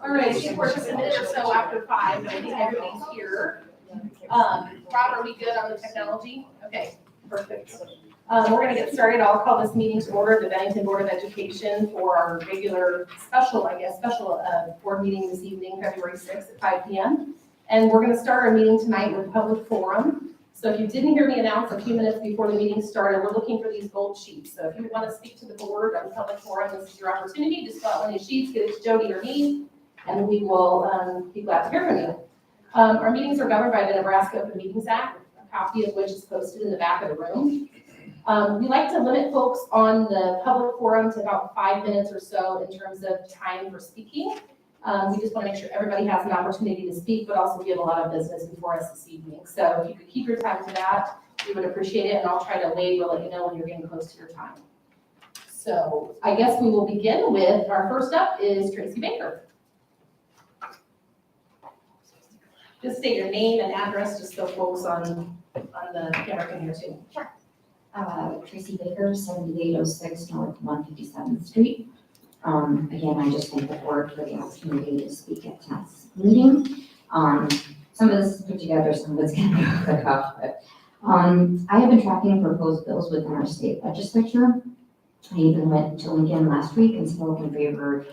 All right, of course, just a minute or so after 5, but I think everybody's here. Rob, are we good on the technology? Okay, perfect. We're gonna get started. I'll call this meeting to order, the Bennington Board of Education, for our regular special board meeting this evening, February 6th at 5 p.m. And we're gonna start our meeting tonight with public forum. So if you didn't hear me announce a few minutes before the meeting started, we're looking for these gold sheets. So if you want to speak to the board on public forum, this is your opportunity. Just fill out one of these sheets, give it to Jody or me, and we will be glad to hear from you. Our meetings are governed by the Nebraska Open Meetings Act, a copy of which is posted in the back of the room. We like to limit folks on the public forum to about 5 minutes or so in terms of time for speaking. We just want to make sure everybody has an opportunity to speak, but also we have a lot of business before us this evening. So if you could keep your time to that, we would appreciate it, and I'll try to wait. We'll let you know when you're getting close to your time. So I guess we will begin with, our first up is Tracy Baker. Just state your name and address, just so folks on the camera can hear too. Sure. Tracy Baker, 7806 North 157th Street. Again, I just thank the board for the opportunity to speak at tonight's meeting. Some of this is put together, some of it's going to be quick off, but I have been tracking proposed bills within our state legislature. I even went to Lincoln last week and spoke in favor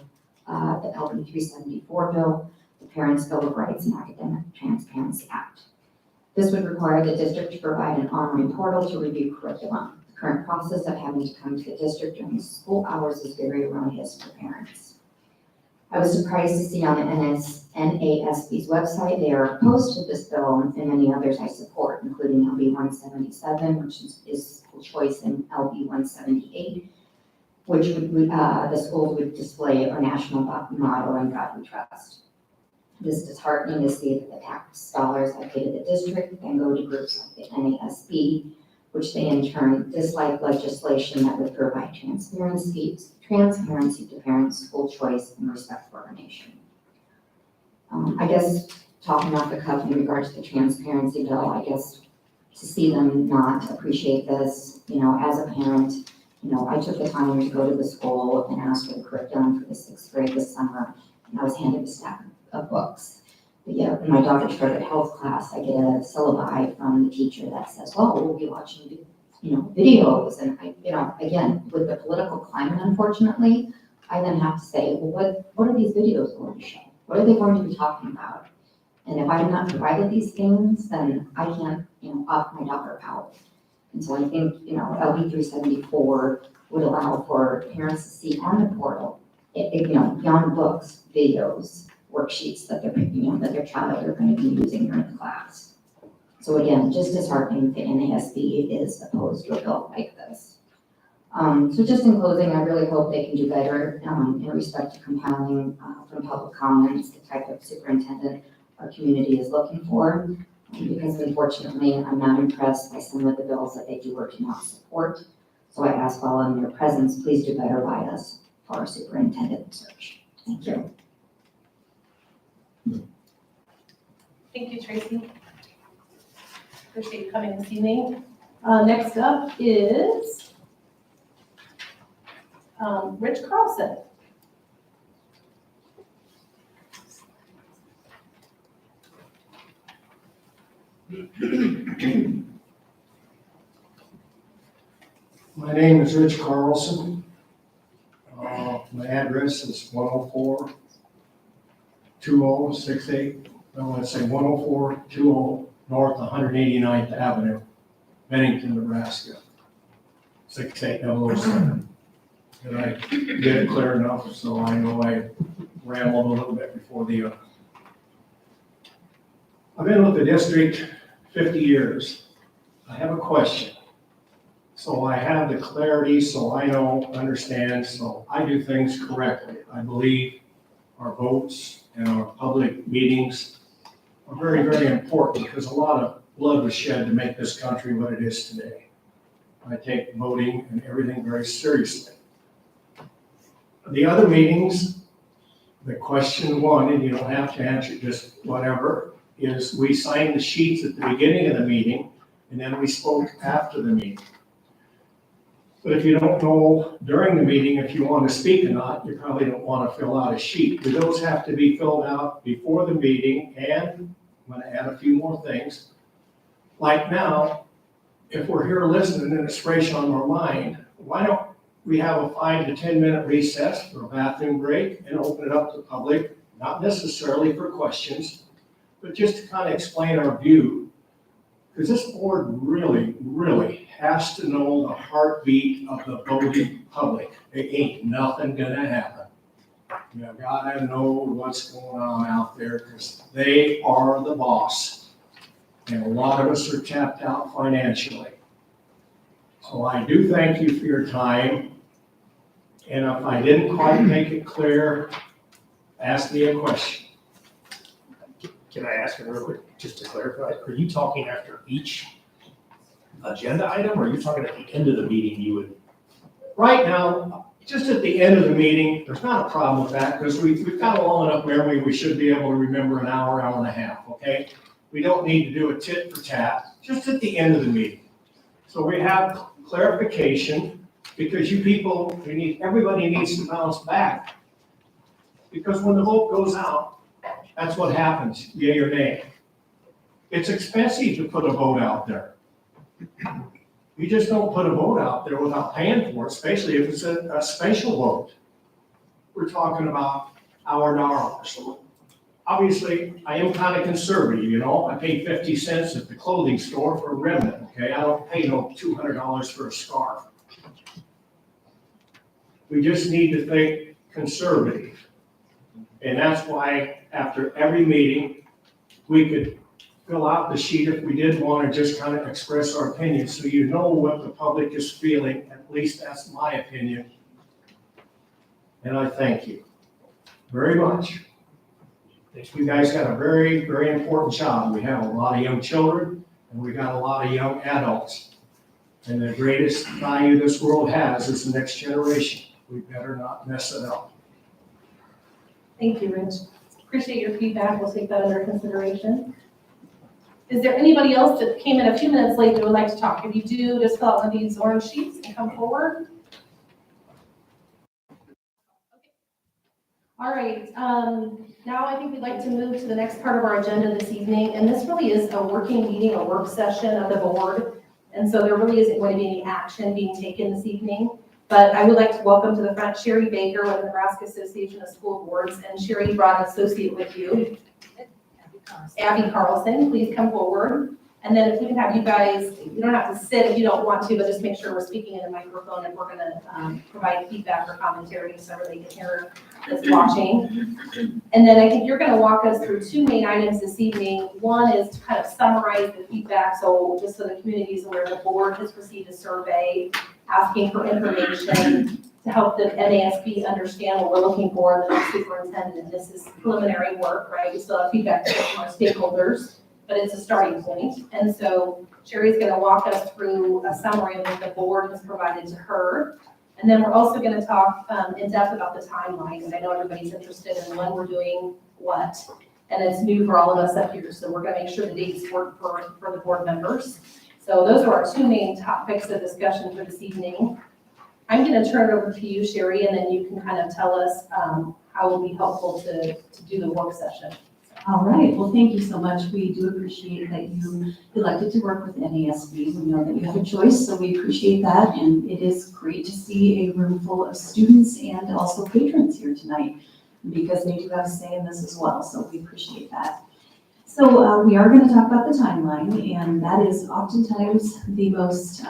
of the LB 374 bill, the Parents' Bill of Rights and Academic Transparency Act. This would require the district to provide an online portal to review curriculum. The current process of having to come to the district during school hours is very erroneous for parents. I was surprised to see on the NASB's website they are opposed to this bill and many others I support, including LB 177, which is school choice, and LB 178, which would the schools would display our national motto and God we trust. It is disheartening to see that the tax dollars that pay to the district then go to groups like the NASB, which they in turn dislike legislation that would provide transparency to parents, school choice, and respect for our nation. I guess talking off the cuff in regards to the transparency bill, I guess to see them not appreciate this, as a parent, I took the time to go to the school and ask for the curriculum for the 6th grade this summer, and I was handed a stack of books. But yet, when my daughter started health class, I get a syllabi from the teacher that says, well, we'll be watching, videos. And again, with the political climate, unfortunately, I then have to say, well, what are these videos going to show? What are they going to be talking about? And if I'm not provided these things, then I can't, opt my daughter out. And so I think, LB 374 would allow for parents to see on the portal, beyond books, videos, worksheets that that their child are going to be using during the class. So again, just disheartening the NASB is opposed to a bill like this. So just in closing, I really hope they can do better in respect to compiling from public comments the type of superintendent our community is looking for. Because unfortunately, I'm not impressed by some of the bills that they do or do not support. So I ask while in your presence, please do better by us for our superintendent search. Thank you. Thank you, Tracy. Appreciate you coming this evening. Next up is Rich Carlson. My name is Rich Carlson. My address is 104-2068, I want to say 104-20 North 189th Avenue, Bennington, Nebraska, 68007. Did I get it clear enough so I know I rambled a little bit before the I've been with the district 50 years. I have a question. So I have the clarity, so I know, understand, so I do things correctly. I believe our votes and our public meetings are very, very important because a lot of blood was shed to make this country what it is today. I take voting and everything very seriously. The other meetings, the question one, and you don't have to answer just whatever, is we signed the sheets at the beginning of the meeting and then we spoke after the meeting. But if you don't know during the meeting if you want to speak or not, you probably don't want to fill out a sheet. Do those have to be filled out before the meeting? And I'm going to add a few more things. Like now, if we're here listening and it's fresh on our mind, why don't we have a 5 to 10 minute recess for a bathroom break and open it up to the public, not necessarily for questions, but just to kind of explain our view. Because this board really, really has to know the heartbeat of the voting public. It ain't nothing gonna happen. You gotta know what's going on out there because they are the boss. And a lot of us are tapped out financially. So I do thank you for your time. And if I didn't quite make it clear, ask me a question. Can I ask real quick, just to clarify, are you talking after each agenda item, or are you talking at the end of the meeting you would? Right now, just at the end of the meeting, there's not a problem with that, because we've got a long enough memory, we should be able to remember an hour, hour and a half, okay? We don't need to do a tit for tat, just at the end of the meeting. So we have clarification, because you people, everybody needs to bounce back. Because when the vote goes out, that's what happens, yay or nay. It's expensive to put a vote out there. You just don't put a vote out there without paying for it, especially if it's a special vote. We're talking about hour to hour. So obviously, I am kind of conservative, you know. I pay 50 cents at the clothing store for a remnant, okay? I don't pay no $200 for a scarf. We just need to think conservative. And that's why after every meeting, we could fill out the sheet if we did want to just kind of express our opinion, so you know what the public is feeling. At least that's my opinion. And I thank you very much. You guys got a very, very important job. We have a lot of young children and we got a lot of young adults. And the greatest value this world has is the next generation. We better not mess it up. Thank you, Rich. Appreciate your feedback. We'll take that under consideration. Is there anybody else that came in a few minutes late that would like to talk? If you do, just fill out one of these orange sheets and come forward. Okay. All right, now I think we'd like to move to the next part of our agenda this evening, and this really is a working meeting, a work session of the board, and so there really isn't going to be any action being taken this evening. But I would like to welcome to the front Sherry Baker with the Nebraska Association of School Boards, and Sherry brought an associate with you. Abby Carlson, please come forward. And then if we can have you guys, you don't have to sit if you don't want to, but just make sure we're speaking in the microphone if we're gonna provide feedback or commentary so everybody can hear that's watching. And then I think you're gonna walk us through two main items this evening. One is to kind of summarize the feedback, so just so the community is aware, the board has received a survey asking for information to help the NASB understand what we're looking for in the next superintendent. And this is preliminary work, right? We still have feedback to get from our stakeholders, but it's a starting point. And so Sherry's gonna walk us through a summary of what the board has provided to her. And then we're also gonna talk in depth about the timeline, and I know everybody's interested in when we're doing what. And it's new for all of us up here, so we're gonna make sure the dates work for the board members. So those are our two main topics of discussion for this evening. I'm gonna turn it over to you, Sherry, and then you can kind of tell us how it will be helpful to do the work session. All right, well, thank you so much. We do appreciate that you elected to work with NASB. We know that you have a choice, so we appreciate that. And it is great to see a room full of students and also patrons here tonight, because they do have a say in this as well, so we appreciate that. So we are going to talk about the timeline, and that is oftentimes the most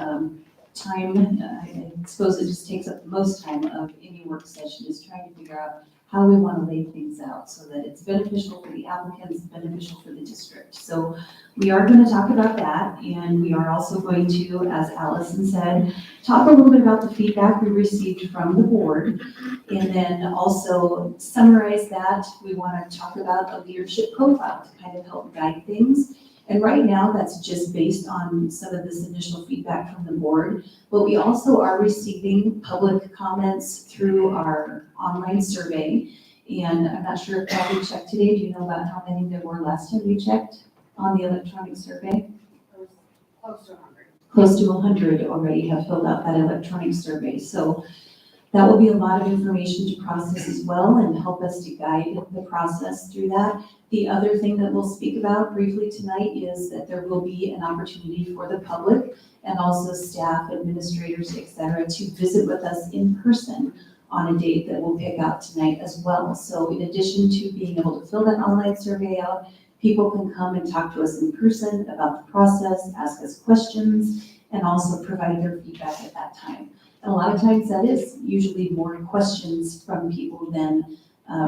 time, I suppose it just takes up the most time of any work session, is trying to figure out how we want to lay things out so that it's beneficial for the applicants, beneficial for the district. So we are going to talk about that, and we are also going to, as Allison said, talk a little bit about the feedback we received from the board, and then also summarize that. We want to talk about a leadership profile to kind of help guide things. And right now, that's just based on some of this initial feedback from the board. But we also are receiving public comments through our online survey. And I'm not sure if Bobby checked today. Do you know about how many there were last time you checked on the electronic survey? Close to 100. Close to 100 already have filled out that electronic survey. So that will be a lot of information to process as well and help us to guide the process through that. The other thing that we'll speak about briefly tonight is that there will be an opportunity for the public and also staff, administrators, et cetera, to visit with us in person on a date that we'll pick out tonight as well. So in addition to being able to fill that online survey out, people can come and talk to us in person about the process, ask us questions, and also provide their feedback at that time. And a lot of times that is usually more questions from people than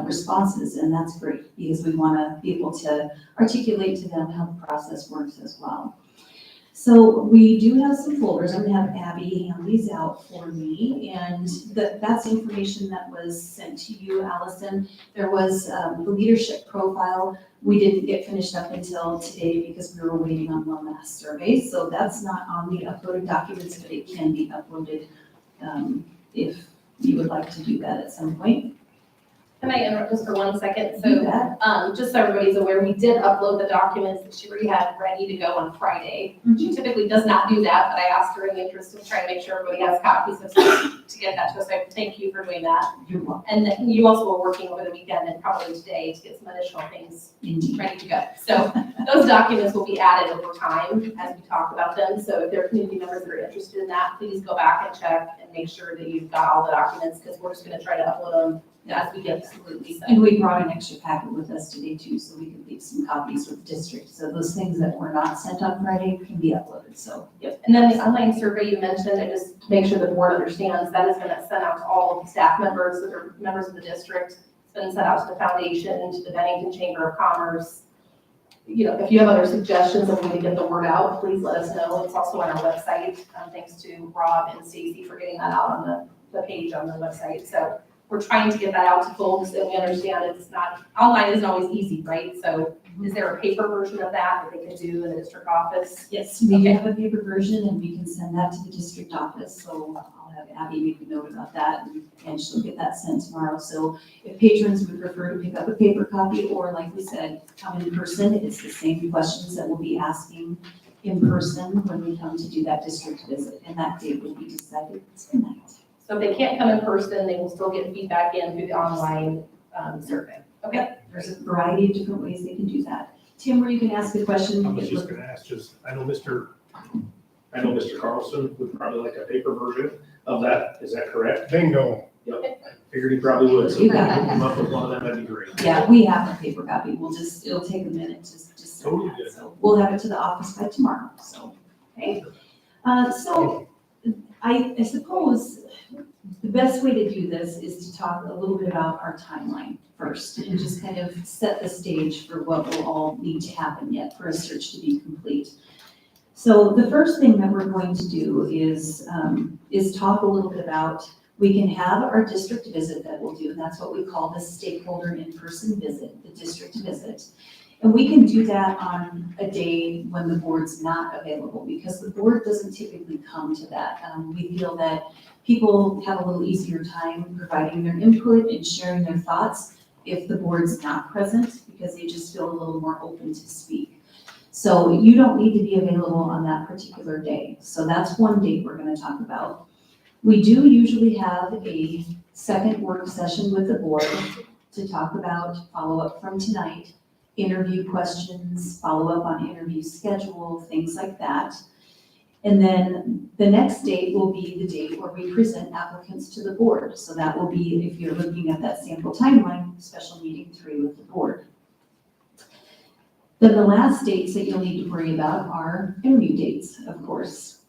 responses, and that's great because we want to be able to articulate to them how the process works as well. So we do have some folders. I'm going to have Abby hand these out for me, and that's information that was sent to you, Allison. There was the leadership profile. We didn't get finished up until today because we were waiting on one last survey, so that's not on the uploaded documents, but it can be uploaded if you would like to do that at some point. Can I interrupt just for 1 second? Do So, that. just so everybody's aware, we did upload the documents that Sherry had ready to go on Friday. She typically does not do that, but I asked her in the interest of trying to make sure everybody has copies of to get that to us. So thank you for doing that. You're welcome. And then you also were working over the weekend and probably today to get some additional things Indeed. ready to go. So those documents will be added over time as we talk about them. So if there are community members that are interested in that, please go back and check and make sure that you've got all the documents, because we're just gonna try to upload them as we get Lisa. And we brought an extra packet with us today too, so we can leave some copies with the district. So those things that were not sent on Friday can be uploaded, so. Yep, and then the online survey you mentioned, I just make sure the board understands, that is gonna send out to all of the staff members that are members of the district. It's been sent out to the foundation, to the Bennington Chamber of Commerce. You know, if you have other suggestions of way to get the word out, please let us know. It's also on our website. Thanks to Rob and Stacy for getting that out on the page on the website. So we're trying to get that out to folks, and we understand it's not, online isn't always easy, right? So is there a paper version of that they can do in the district office? Yes, we Okay. have a paper version and we can send that to the district office. So I'll have Abby make a note about that and she'll get that sent tomorrow. So if patrons would prefer to pick up a paper copy, or like we said, come in person, it's the same questions that we'll be asking in person when we come to do that district visit, and that date will be decided tonight. So if they can't come in person, they will still get feedback in through the online survey. Okay. There's a variety of different ways they can do that. Tim, where you can ask a question. I was just gonna ask, I know Mr. Carlson would probably like a paper version of that, is that correct? Bingo. Yep, I figured he probably would, so if You you got could it. come up with one of them, that'd be great. Yeah, we have a paper copy. It'll take a minute to send Totally that. good. So we'll have it to the office by tomorrow, so. Okay. So I suppose the best way to do this is to talk a little bit about our timeline first and just kind of set the stage for what will all need to happen yet for a search to be complete. So the first thing that we're going to do is talk a little bit about, we can have our district visit that we'll do, and that's what we call the stakeholder in-person visit, the district visit. And we can do that on a day when the board's not available, because the board doesn't typically come to that. We feel that people have a little easier time providing their input and sharing their thoughts if the board's not present, because they just feel a little more open to speak. So you don't need to be available on that particular day. So that's one date we're going to talk about. We do usually have a second work session with the board to talk about follow-up from tonight, interview questions, follow-up on interview schedule, things like that. And then the next date will be the date where we present applicants to the board. So that will be, if you're looking at that sample timeline, special meeting 3 with the board. Then the last dates that you'll need to worry about are interview dates, of course.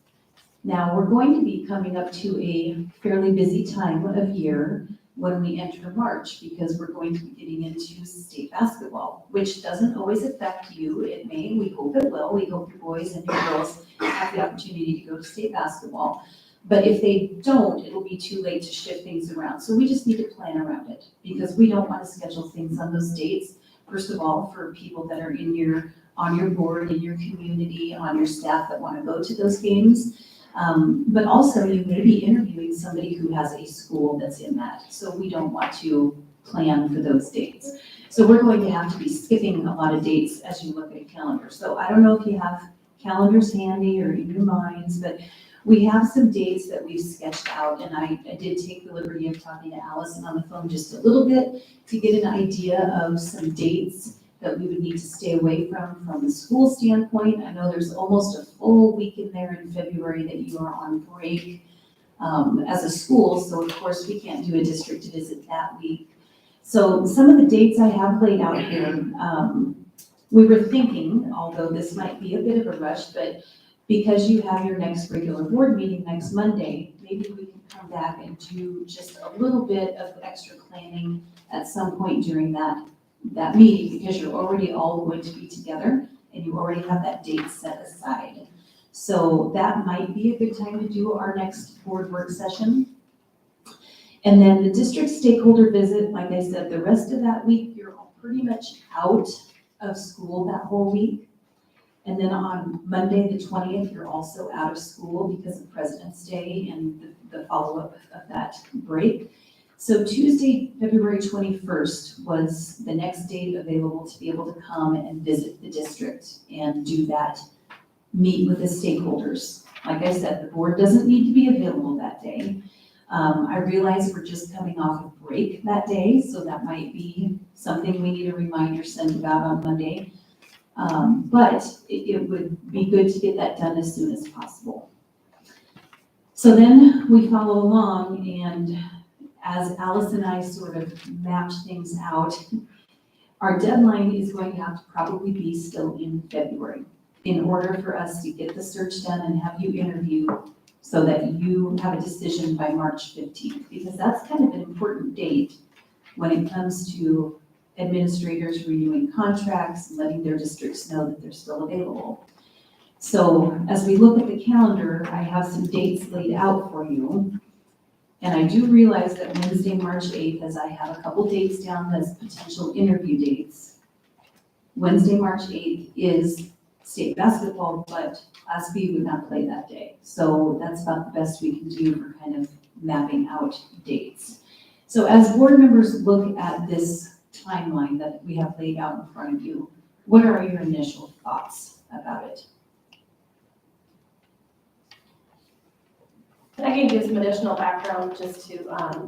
Now, we're going to be coming up to a fairly busy time of year when we enter March, because we're going to be getting into state basketball, which doesn't always affect you. It may, we hope it will. We hope your boys and your girls have the opportunity to go to state basketball. But if they don't, it'll be too late to shift things around. So we just need to plan around it, because we don't want to schedule things on those dates. First of all, for people that are on your board, in your community, on your staff that want to go to those games. But also you may be interviewing somebody who has a school that's in that. So we don't want to plan for those dates. So we're going to have to be skipping a lot of dates as you look at a calendar. So I don't know if you have calendars handy or in your minds, but we have some dates that we've sketched out, and I did take the liberty of talking to Allison on the phone just a little bit to get an idea of some dates that we would need to stay away from the school standpoint. I know there's almost a full week in there in February that you are on break as a school, so of course we can't do a district visit that week. So some of the dates I have laid out here, we were thinking, although this might be a bit of a rush, but because you have your next regular board meeting next Monday, maybe we can come back and do just a little bit of extra planning at some point during that meeting, because you're already all going to be together and you already have that date set aside. So that might be a good time to do our next board work session. And then the district stakeholder visit, like I said, the rest of that week, you're pretty much out of school that whole week. And then on Monday, the 20th, you're also out of school because of President's Day and the follow-up of that break. So Tuesday, February 21st was the next date available to be able to come and visit the district and do that, meet with the stakeholders. Like I said, the board doesn't need to be available that day. I realize we're just coming off of break that day, so that might be something we need a reminder sent about on Monday. But it would be good to get that done as soon as possible. So then we follow along, and as Alice and I sort of match things out, our deadline is going to have to probably be still in February in order for us to get the search done and have you interview so that you have a decision by March 15th, because that's kind of an important date when it comes to administrators renewing contracts and letting their districts know that they're still available. So as we look at the calendar, I have some dates laid out for you. And I do realize that Wednesday, March 8th, as I have a couple dates down as potential interview dates. Wednesday, March 8th is state basketball, but OSB would not play that day. So that's about the best we can do for kind of mapping out dates. So as board members look at this timeline that we have laid out in front of you, what are your initial thoughts about it? And I can give some additional background just to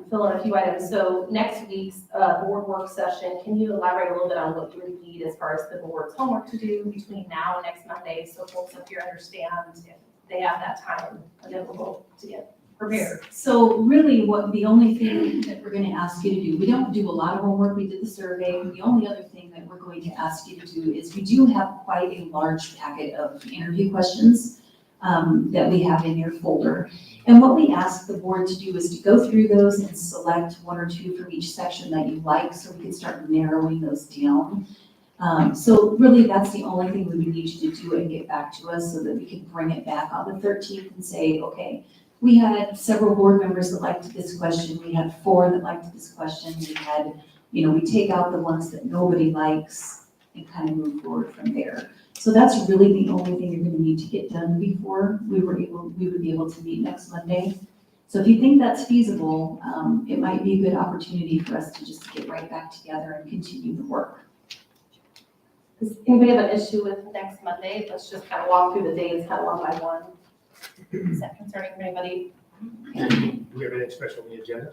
fill in a few items. So next week's board work session, can you elaborate a little bit on what you would need as far as the board's homework to do between now and next Monday, so folks up here understand if they have that time available to get prepared? So really the only thing that we're going to ask you to do, we don't do a lot of homework, we did the survey. The only other thing that we're going to ask you to do is we do have quite a large packet of interview questions. that we have in your folder. And what we ask the board to do is to go through those and select one or two from each section that you like, so we can start narrowing those down. So really, that's the only thing we would need you to do and get back to us so that we can bring it back on the 13th and say, okay, we had several board members that liked this question. We had 4 that liked this question. We had, we take out the ones that nobody likes and kind of move forward from there. So that's really the only thing you're gonna need to get done before we would be able to meet next Monday. So if you think that's feasible, it might be a good opportunity for us to just get right back together and continue the work. Does anybody have an issue with next Monday? Let's just kind of walk through the days kind of one by one. Is that concerning for anybody? Do we have anything special on the agenda?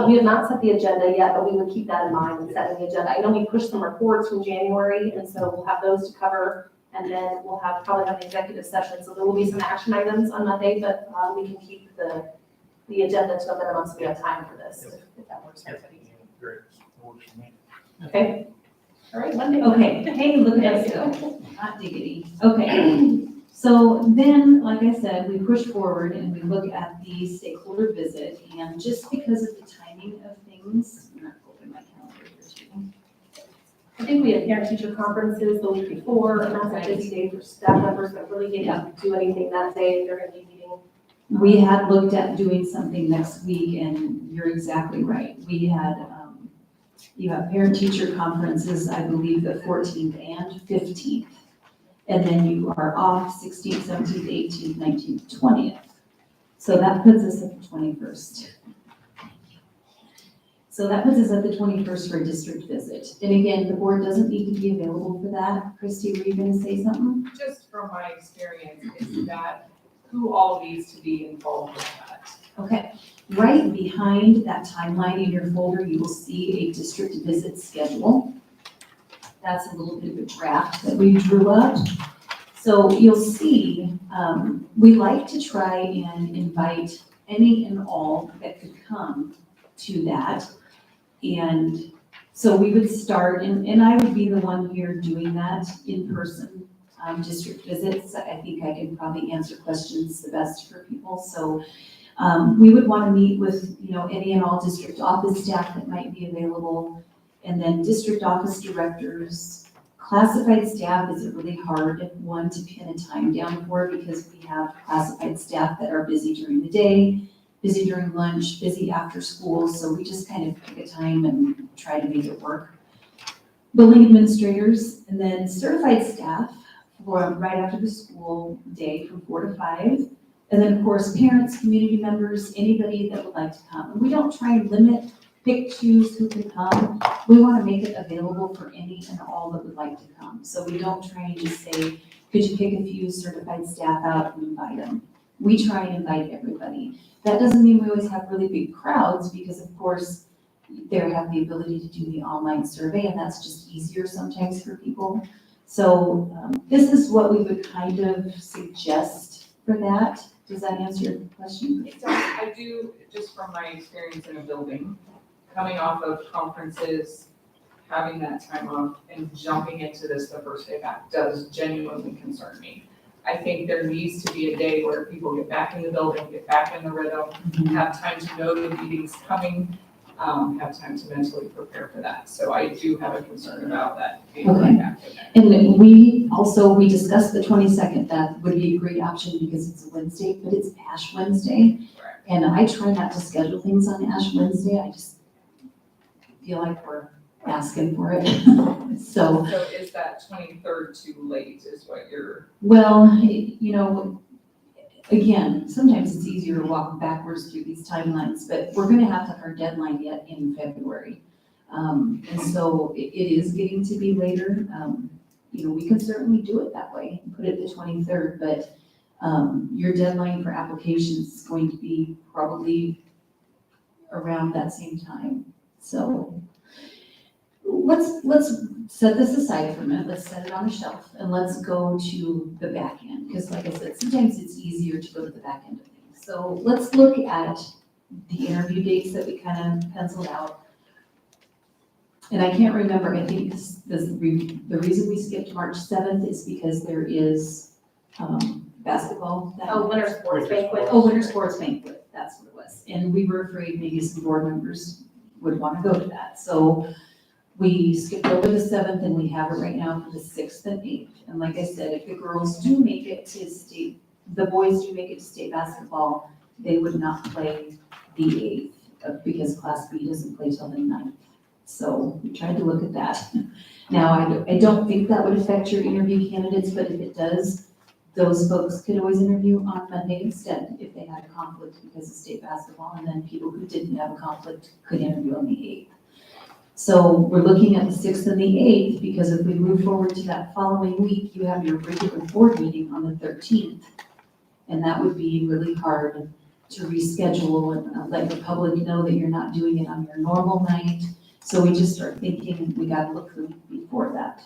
We have not set the agenda yet, but we would keep that in mind and setting the agenda. I know we pushed some reports from January, and so we'll have those to cover. And then we'll probably have an executive session, so there will be some action items on Monday, but we can keep the agenda to a minimum so we have time for this, if that works for everybody. Great. Works for me. Okay? All right, Monday. Okay, hey, look at us go. Hot diggity. Okay, so then, like I said, we push forward and we look at the stakeholder visit, and just because of the timing of things, I'm not open my calendar here too. I think we had parent-teacher conferences the week before, and that's a busy day for staff members that really can't do anything that day. They're gonna be meeting. We had looked at doing something next week, and you're exactly right. We had, you have parent-teacher conferences, I believe, the 14th and 15th. And then you are off 16th, 17th, 18th, 19th, 20th. So that puts us at the 21st. So that puts us at the 21st for a district visit. And again, the board doesn't need to be available for that. Christy, were you gonna say something? Just from my experience, is that who all needs to be involved with that? Okay, right behind that timeline in your folder, you will see a district visit schedule. That's a little bit of a draft that we drew up. So you'll see, we like to try and invite any and all that could come to that. And so we would start, and I would be the one here doing that in person, district visits. I think I can probably answer questions the best for people. So we would want to meet with, any and all district office staff that might be available, and then district office directors. Classified staff is a really hard one to pin a time down for, because we have classified staff that are busy during the day, busy during lunch, busy after school, so we just kind of pick a time and try to make it work. Building administrators, and then certified staff for right after the school day from 4 to 5. And then, of course, parents, community members, anybody that would like to come. And we don't try and limit, pick, choose who can come. We want to make it available for any and all that would like to come. So we don't try and just say, could you pick a few certified staff out and invite them? We try and invite everybody. That doesn't mean we always have really big crowds, because of course, they have the ability to do the online survey, and that's just easier sometimes for people. So this is what we would kind of suggest for that. Does that answer your question? So I do, just from my experience in a building, coming off of conferences, having that time off and jumping into this the first day back does genuinely concern me. I think there needs to be a day where people get back in the building, get back in the rhythm, have time to know the meeting's coming, have time to mentally prepare for that. So I do have a concern about that being right after that. And we discussed the 22nd. That would be a great option because it's a Wednesday, but it's Ash Wednesday. Right. And I try not to schedule things on Ash Wednesday. I just feel like we're asking for it. So, So is that 23rd too late is what you're, well, again, sometimes it's easier to walk backwards through these timelines, but we're gonna have our deadline yet in February. And so it is getting to be later. We can certainly do it that way and put it the 23rd, but your deadline for applications is going to be probably around that same time. So let's set this aside for a minute. Let's set it on a shelf and let's go to the back end. Because like I said, sometimes it's easier to go to the back end of things. So let's look at the interview dates that we kind of penciled out. And I can't remember, I think the reason we skipped March 7th is because there is basketball. that Oh, winter sports banquet. Oh, winter sports banquet, that's what it was. And we were afraid maybe some board members would want to go to that. So we skipped over the 7th and we have it right now for the 6th and 8th. And like I said, if the girls do make it to state, the boys do make it to state basketball, they would not play the 8th because Class B doesn't play till the 9th. So we tried to look at that. Now, I don't think that would affect your interview candidates, but if it does, those folks could always interview on Monday instead if they had a conflict because of state basketball, and then people who didn't have a conflict could interview on the 8th. So we're looking at the 6th and the 8th, because if we move forward to that following week, you have your regular board meeting on the 13th. And that would be really hard to reschedule and let the public know that you're not doing it on your normal night. So we just start thinking we gotta look the week before that.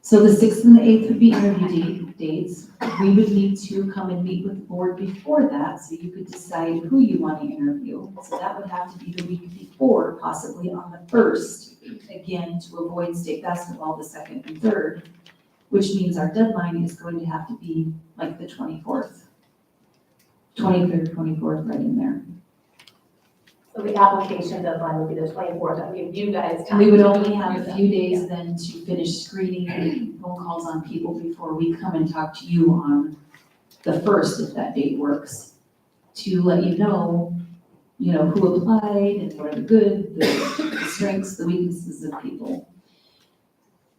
So the 6th and the 8th would be interview dates. We would need to come and meet with the board before that, so you could decide who you want to interview. So that would have to be the week before, possibly on the 1st, again, to avoid state basketball the 2nd and 3rd, which means our deadline is going to have to be like the 24th. 23rd, 24th, right in there. So the application deadline would be the 24th, that would give you guys time. We would to only have review a them. few days then to finish screening and phone calls on people before we come and talk to you on the 1st, if that date works, to let you know, who applied and what are the good, the strengths, the weaknesses of people.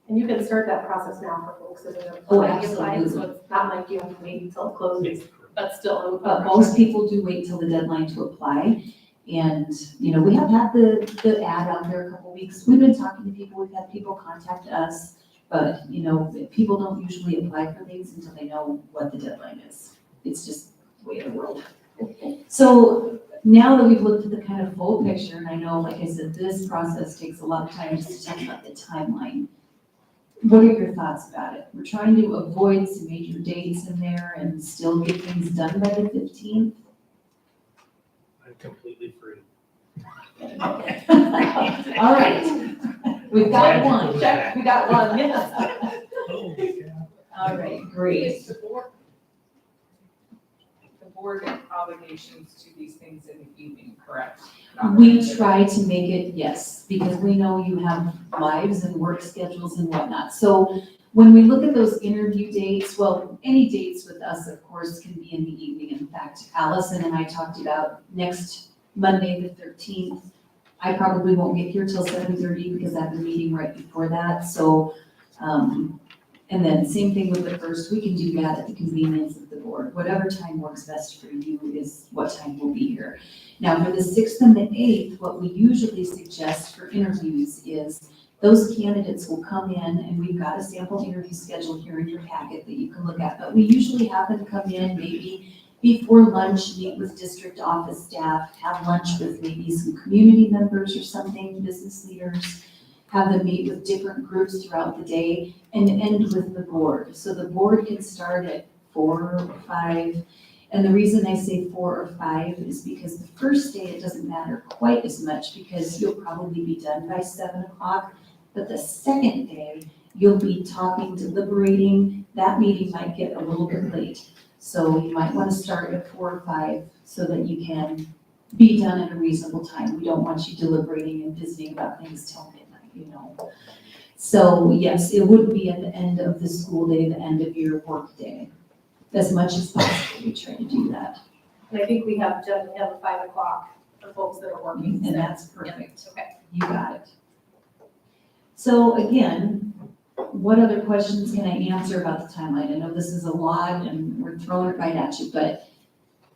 And you can start that process now for folks that have Oh, already applied, so absolutely. it's not like you have to wait until it closes, but still. But most people do wait till the deadline to apply. And, we have had the ad out there a couple weeks. We've been talking to people, we've had people contact us, but, people don't usually apply for things until they know what the deadline is. It's just the way of the world. So now that we've looked at the kind of full picture, and I know, like I said, this process takes a lot of time just to talk about the timeline. What are your thoughts about it? We're trying to avoid some major dates in there and still get things done by the 15th. I'm completely free. All right, we've got one. Check, we got one, yes. All right, great. Is the board obligations to these things in the evening, correct? Not We during the try to make it, yes, because we know you have lives and work schedules and whatnot. So when we look at those interview dates, well, any dates with us, of course, can be in the evening. In fact, Allison and I talked about next Monday, the 13th. I probably won't get here till 7:30 because I have a meeting right before that. So, and then same thing with the 1st, we can do that at the convenience of the board. Whatever time works best for you is what time we'll be here. Now, for the 6th and the 8th, what we usually suggest for interviews is those candidates will come in, and we've got a sample interview schedule here in your packet that you can look at, but we usually have them come in maybe before lunch, meet with district office staff, have lunch with maybe some community members or something, business leaders, have them meet with different groups throughout the day, and end with the board. So the board can start at 4 or 5. And the reason I say 4 or 5 is because the first day it doesn't matter quite as much because you'll probably be done by 7 o'clock. But the second day, you'll be talking, deliberating. That meeting might get a little bit late. So you might want to start at 4 or 5 so that you can be done at a reasonable time. We don't want you deliberating and visiting about things till midnight, So yes, it would be at the end of the school day, the end of your work day. As much as possible, we try to do that. And I think we have generally have a 5 o'clock for folks that are working. And so- that's perfect. Okay. You got it. So again, what other questions can I answer about the timeline? I know this is a lot and we're throwing it right at you, but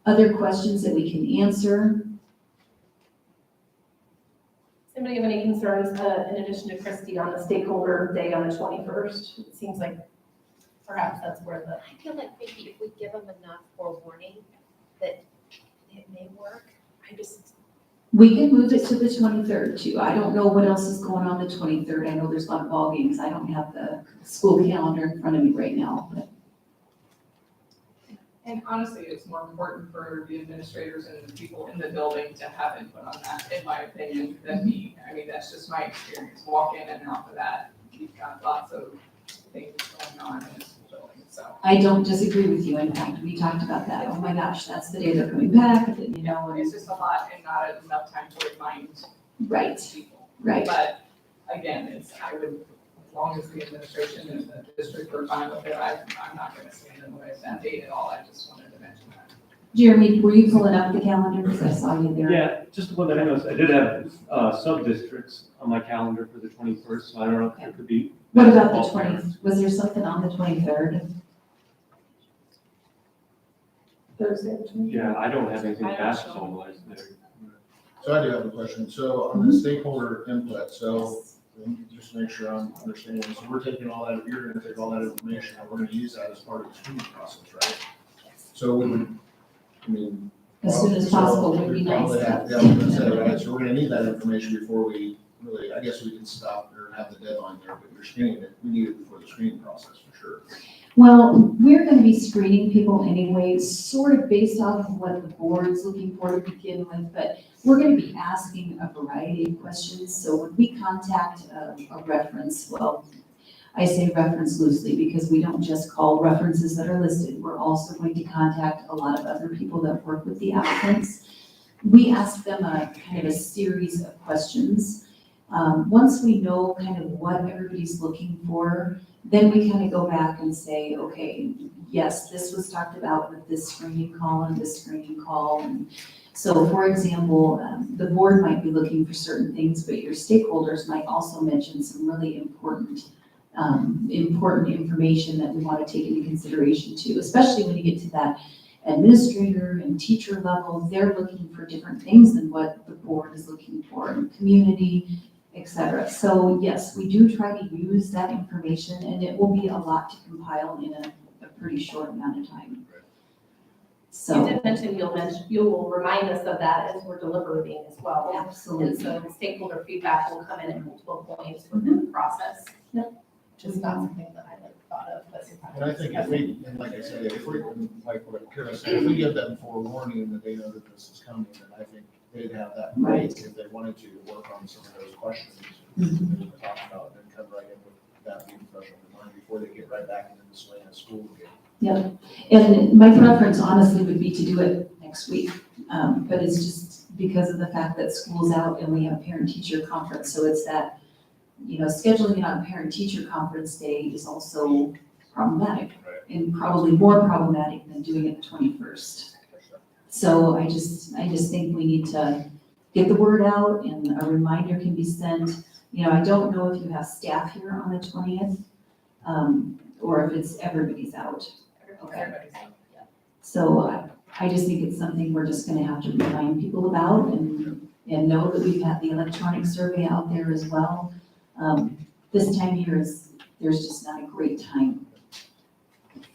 other questions that we can answer? Does anybody have any concerns, in addition to Christie, on the stakeholder day on the 21st? It seems like perhaps that's where the, I feel like maybe if we give them enough forewarning that it may work. We can move it to the 23rd too. I don't know what else is going on the 23rd. I know there's a lot of ball games. I don't have the school calendar in front of me right now, but And honestly, it's more important for the administrators and the people in the building to have input on that, in my opinion, than me. I mean, that's just my experience. Walk in and out of that, you've got lots of things going on in this building, so. I don't disagree with you. In fact, we talked about that. Oh my gosh, that's the day they're coming back, and, you know, It's and, just a lot and not enough time to remind right, people. right. But again, I would, as long as the administration and the district are fine with it, I'm not gonna stand in the way of that date at all. I just wanted to mention that. Jeremy, were you pulling up the calendar? Because I saw you there. Yeah, just one that I noticed, I did have sub-districts on my calendar for the 21st, so I don't know if there could be. What about the basketball 20, was there something on the 23rd? Thursday, the 23rd. Yeah, I don't have anything I don't basketball wise there. So I do have a question. So on the stakeholder input, so just to make sure I'm understanding, so we're taking all that, you're gonna take all that information and we're gonna use that as part of the screening process, right? So we would, I mean. As soon as possible would be we nice. probably have- Yeah, I was gonna say, right, so we're gonna need that information before we really, I guess we can stop or have the deadline there, but you're screening it, we need it before the screening process for sure. Well, we're gonna be screening people anyways, sort of based off of what the board's looking for to begin with, but we're gonna be asking a variety of questions, so when we contact a reference, well, I say reference loosely because we don't just call references that are listed, we're also going to contact a lot of other people that work with the applicants. We ask them a kind of a series of questions. Once we know kind of what everybody's looking for, then we kind of go back and say, okay, yes, this was talked about with this screening call and this screening call. And so, for example, the board might be looking for certain things, but your stakeholders might also mention some really important information that we want to take into consideration too, especially when you get to that administrator and teacher level. They're looking for different things than what the board is looking for in community, etc. So yes, we do try to use that information, and it will be a lot to compile in a pretty short amount of time. You So, did mention you'll remind us of that as we're deliberating as well. And absolutely. so stakeholder feedback will come in at multiple points within the process. Yep. Just not something that I had thought of, but. And I think if we, and like I said, if we, like what Kara said, if we give them forewarning that they know that this is coming, then I think they'd have that right if they wanted to work on some of those questions. That we talked about, and come right in with that being fresh on their mind before they get right back into the swing of school again. And my preference honestly would be to do it next week, but it's just because of the fact that school's out and we have parent-teacher conference, so it's that, you know, scheduling it on parent-teacher conference day is also problematic, and probably more problematic than doing it the 21st. So I just think we need to get the word out, and a reminder can be sent. You know, I don't know if you have staff here on the 20th, or if it's everybody's out. Okay. Everybody's out. So I just think it's something we're just gonna have to remind people about, and know that we've had the electronic survey out there as well. This time of year there's just not a great time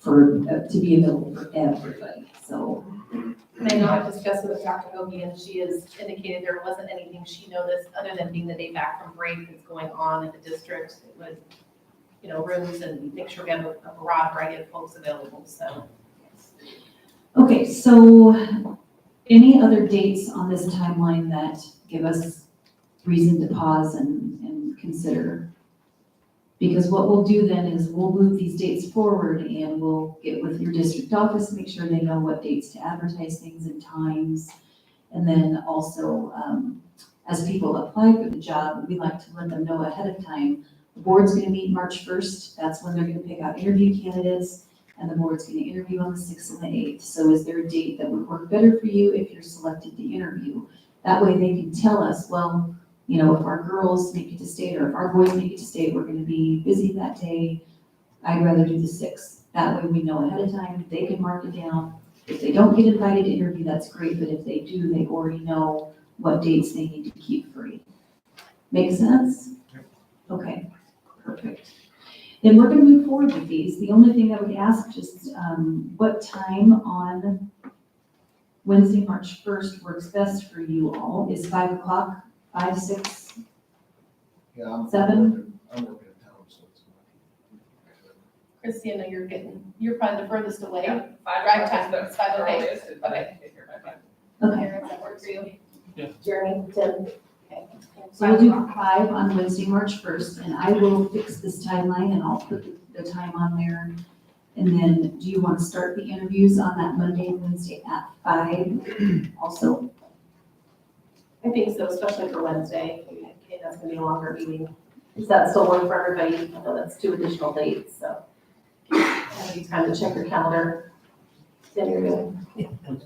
to be available for everybody, so. And I know I've discussed with Dr. Hoagie, and she has indicated there wasn't anything she noticed other than being the day back from break that's going on in the district with, you know, rooms, and make sure we have a broad variety of folks available, so. Okay, so any other dates on this timeline that give us reason to pause and consider? Because what we'll do then is we'll move these dates forward, and we'll get with your district office, make sure they know what dates to advertise things and times. And then also, as people apply for the job, we like to let them know ahead of time. The board's gonna meet March 1st, that's when they're gonna pick out interview candidates, and the board's gonna interview on the 6th and the 8th. So is there a date that would work better for you if you're selected to interview? That way they can tell us, well, you know, if our girls make it to state or if our boys make it to state, we're gonna be busy that day. I'd rather do the 6th. That way we know ahead of time, they can mark it down. If they don't get invited to interview, that's great, but if they do, they already know what dates they need to keep free. Make sense? Okay, perfect. Then we're gonna move forward with these. The only thing I would ask, just what time on Wednesday, March 1st works best for you all? Is 5 o'clock, 5, 6? Yeah, I'm 7? I'm working in town, so it's not. Christy, I know you're probably the furthest away. Yeah, 5 Drive o'clock is time, the it's 5, okay. earliest, but I can get here by 5. Okay, Karen, that works for you? Yeah. Jeremy, Tim? Okay. so we'll do 5 on Wednesday, March 1st, and I will fix this timeline and I'll put the time on there And then do you want to start the interviews on that Monday and Wednesday at 5 also? I think so, especially for Wednesday. Okay, that's gonna be a longer meeting. Does that still work for everybody? I know that's 2 additional dates, so. Have you time to check your calendar? Then you're good.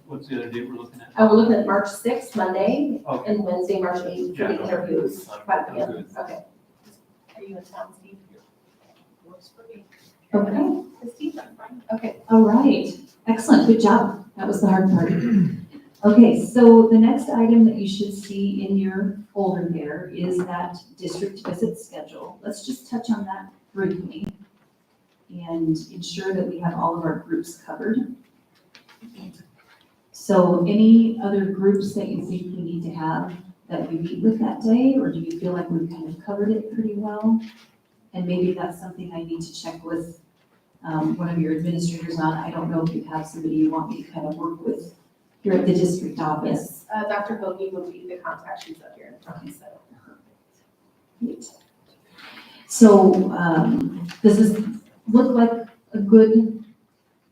What's the other date we're looking at? We're looking at March 6th, Monday, Okay. and Wednesday, March 8th for Yeah, the no, interviews. I'm 5 p.m. good. Okay. Are you in town, Steve? Works for me. Okay, Steve, I'm fine. Okay. all right. Excellent, good job. That was the hard part. Okay, so the next item that you should see in your folder there is that district visit schedule. Let's just touch on that briefly and ensure that we have all of our groups covered. So any other groups that you think we need to have that we meet with that day, or do you feel like we've kind of covered it pretty well? And maybe that's something I need to check with one of your administrators on. I don't know if you have somebody you want me to kind of work with here at the district office. Dr. Hoagie would be the contact. She's up here in front, so. Great. So, does this look like a good,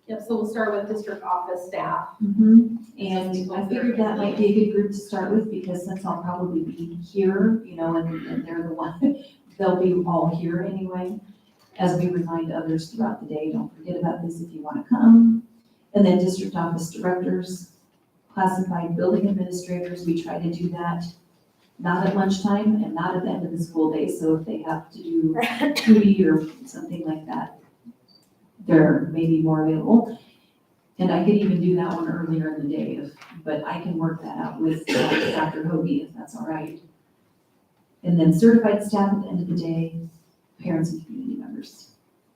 Yep, so we'll start with district office staff. and I figured that might be a good group to start with, because since I'll probably be here, you know, and they're the one, they'll be all here anyway. As we remind others throughout the day, don't forget about this if you want to come. And then district office directors, classified building administrators, we try to do that not at lunchtime and not at the end of the school day. So if they have to do duty or something like that, they're maybe more available. And I could even do that one earlier in the day, but I can work that out with Dr. Hoagie if that's all right. And then certified staff at the end of the day, parents and community members.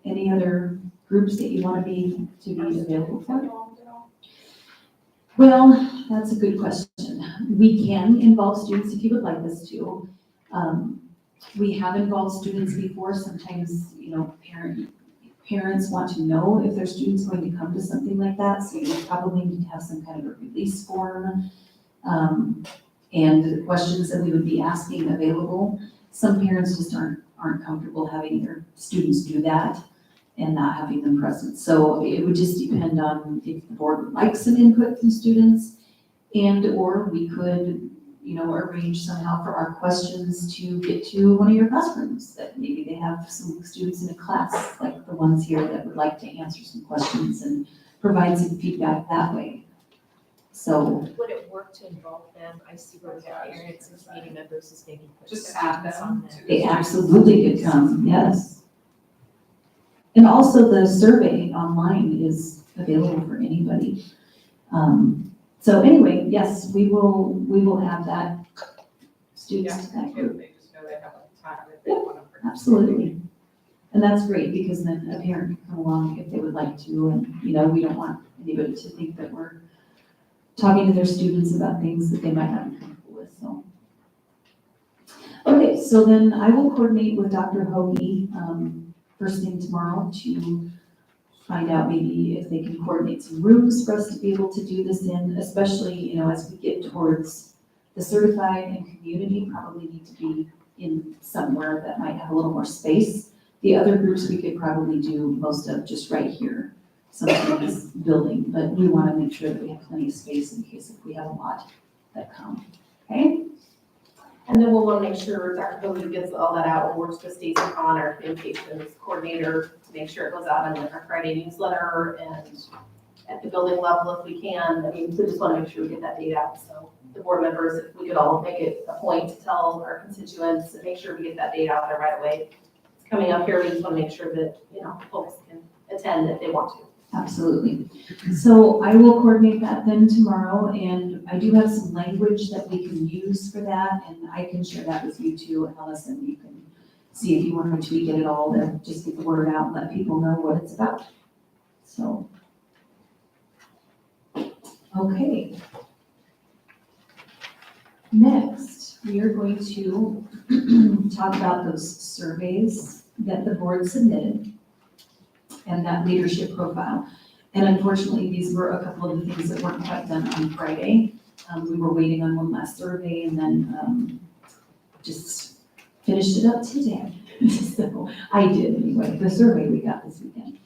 Any other groups that you want to be available for? Well, that's a good question. We can involve students if you would like us to. We have involved students before. Sometimes, you know, parents want to know if their student's going to come to something like that. So you probably need to have some kind of a release form and the questions that we would be asking available. Some parents just aren't comfortable having their students do that and not having them present. So it would just depend on if the board would like some input from students, and or we could, you know, arrange somehow for our questions to get to one of your classrooms, that maybe they have some students in a class like the ones here that would like to answer some questions and provide some feedback that way. So Would it work to involve them? I see where we have parents and community members is maybe put Just students add them on there. to they absolutely could come, yes. And also the survey online is available for anybody. So anyway, yes, we will add that students to that group. They just know they have a time that they want to participate. Absolutely. And that's great, because then a parent can come along if they would like to, and, you know, we don't want anybody to think that we're talking to their students about things that they might not be comfortable with, so. Okay, so then I will coordinate with Dr. Hoagie, first thing tomorrow to find out maybe if they can coordinate some rooms for us to be able to do this in, especially, you know, as we get towards the certified and community, probably need to be in somewhere that might have a little more space. The other groups we could probably do most of just right here, something in this building, but we want to make sure that we have plenty of space in case if we have a lot that come, okay? And then we'll want to make sure Dr. Hoagie gets all that out and works with Stacy Khan, our communications coordinator, to make sure it goes out in our Friday newsletter and at the building level if we can. I mean, we just want to make sure we get that data out. So the board members, if we could all make it a point to tell our constituents and make sure we get that data out there right away. It's coming up here, we just want to make sure that, you know, folks can attend if they want to. Absolutely. So I will coordinate that then tomorrow, and I do have some language that we can use for that, and I can share that with you too, Alice, and you can see if you want to tweak it at all to just get the word out and let people know what it's about. So, okay. Next, we are going to talk about those surveys that the board submitted and that leadership profile. And unfortunately, these were a couple of the things that weren't quite done on Friday. We were waiting on one last survey and then just finished it up today. So I did anyway, the survey we got this weekend.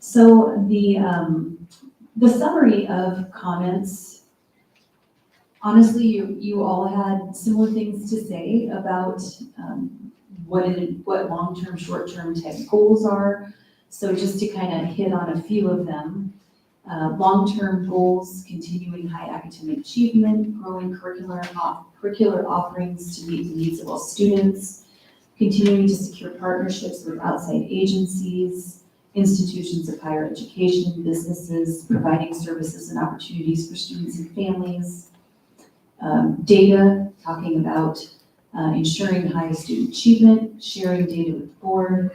So the summary of comments, honestly, you all had similar things to say about what long-term, short-term type goals are. So just to kind of hit on a few of them, long-term goals, continuing high academic achievement, growing curricular offerings to meet the needs of all students, continuing to secure partnerships with outside agencies, institutions of higher education, businesses, providing services and opportunities for students and families. Data, talking about ensuring high student achievement, sharing data with the board,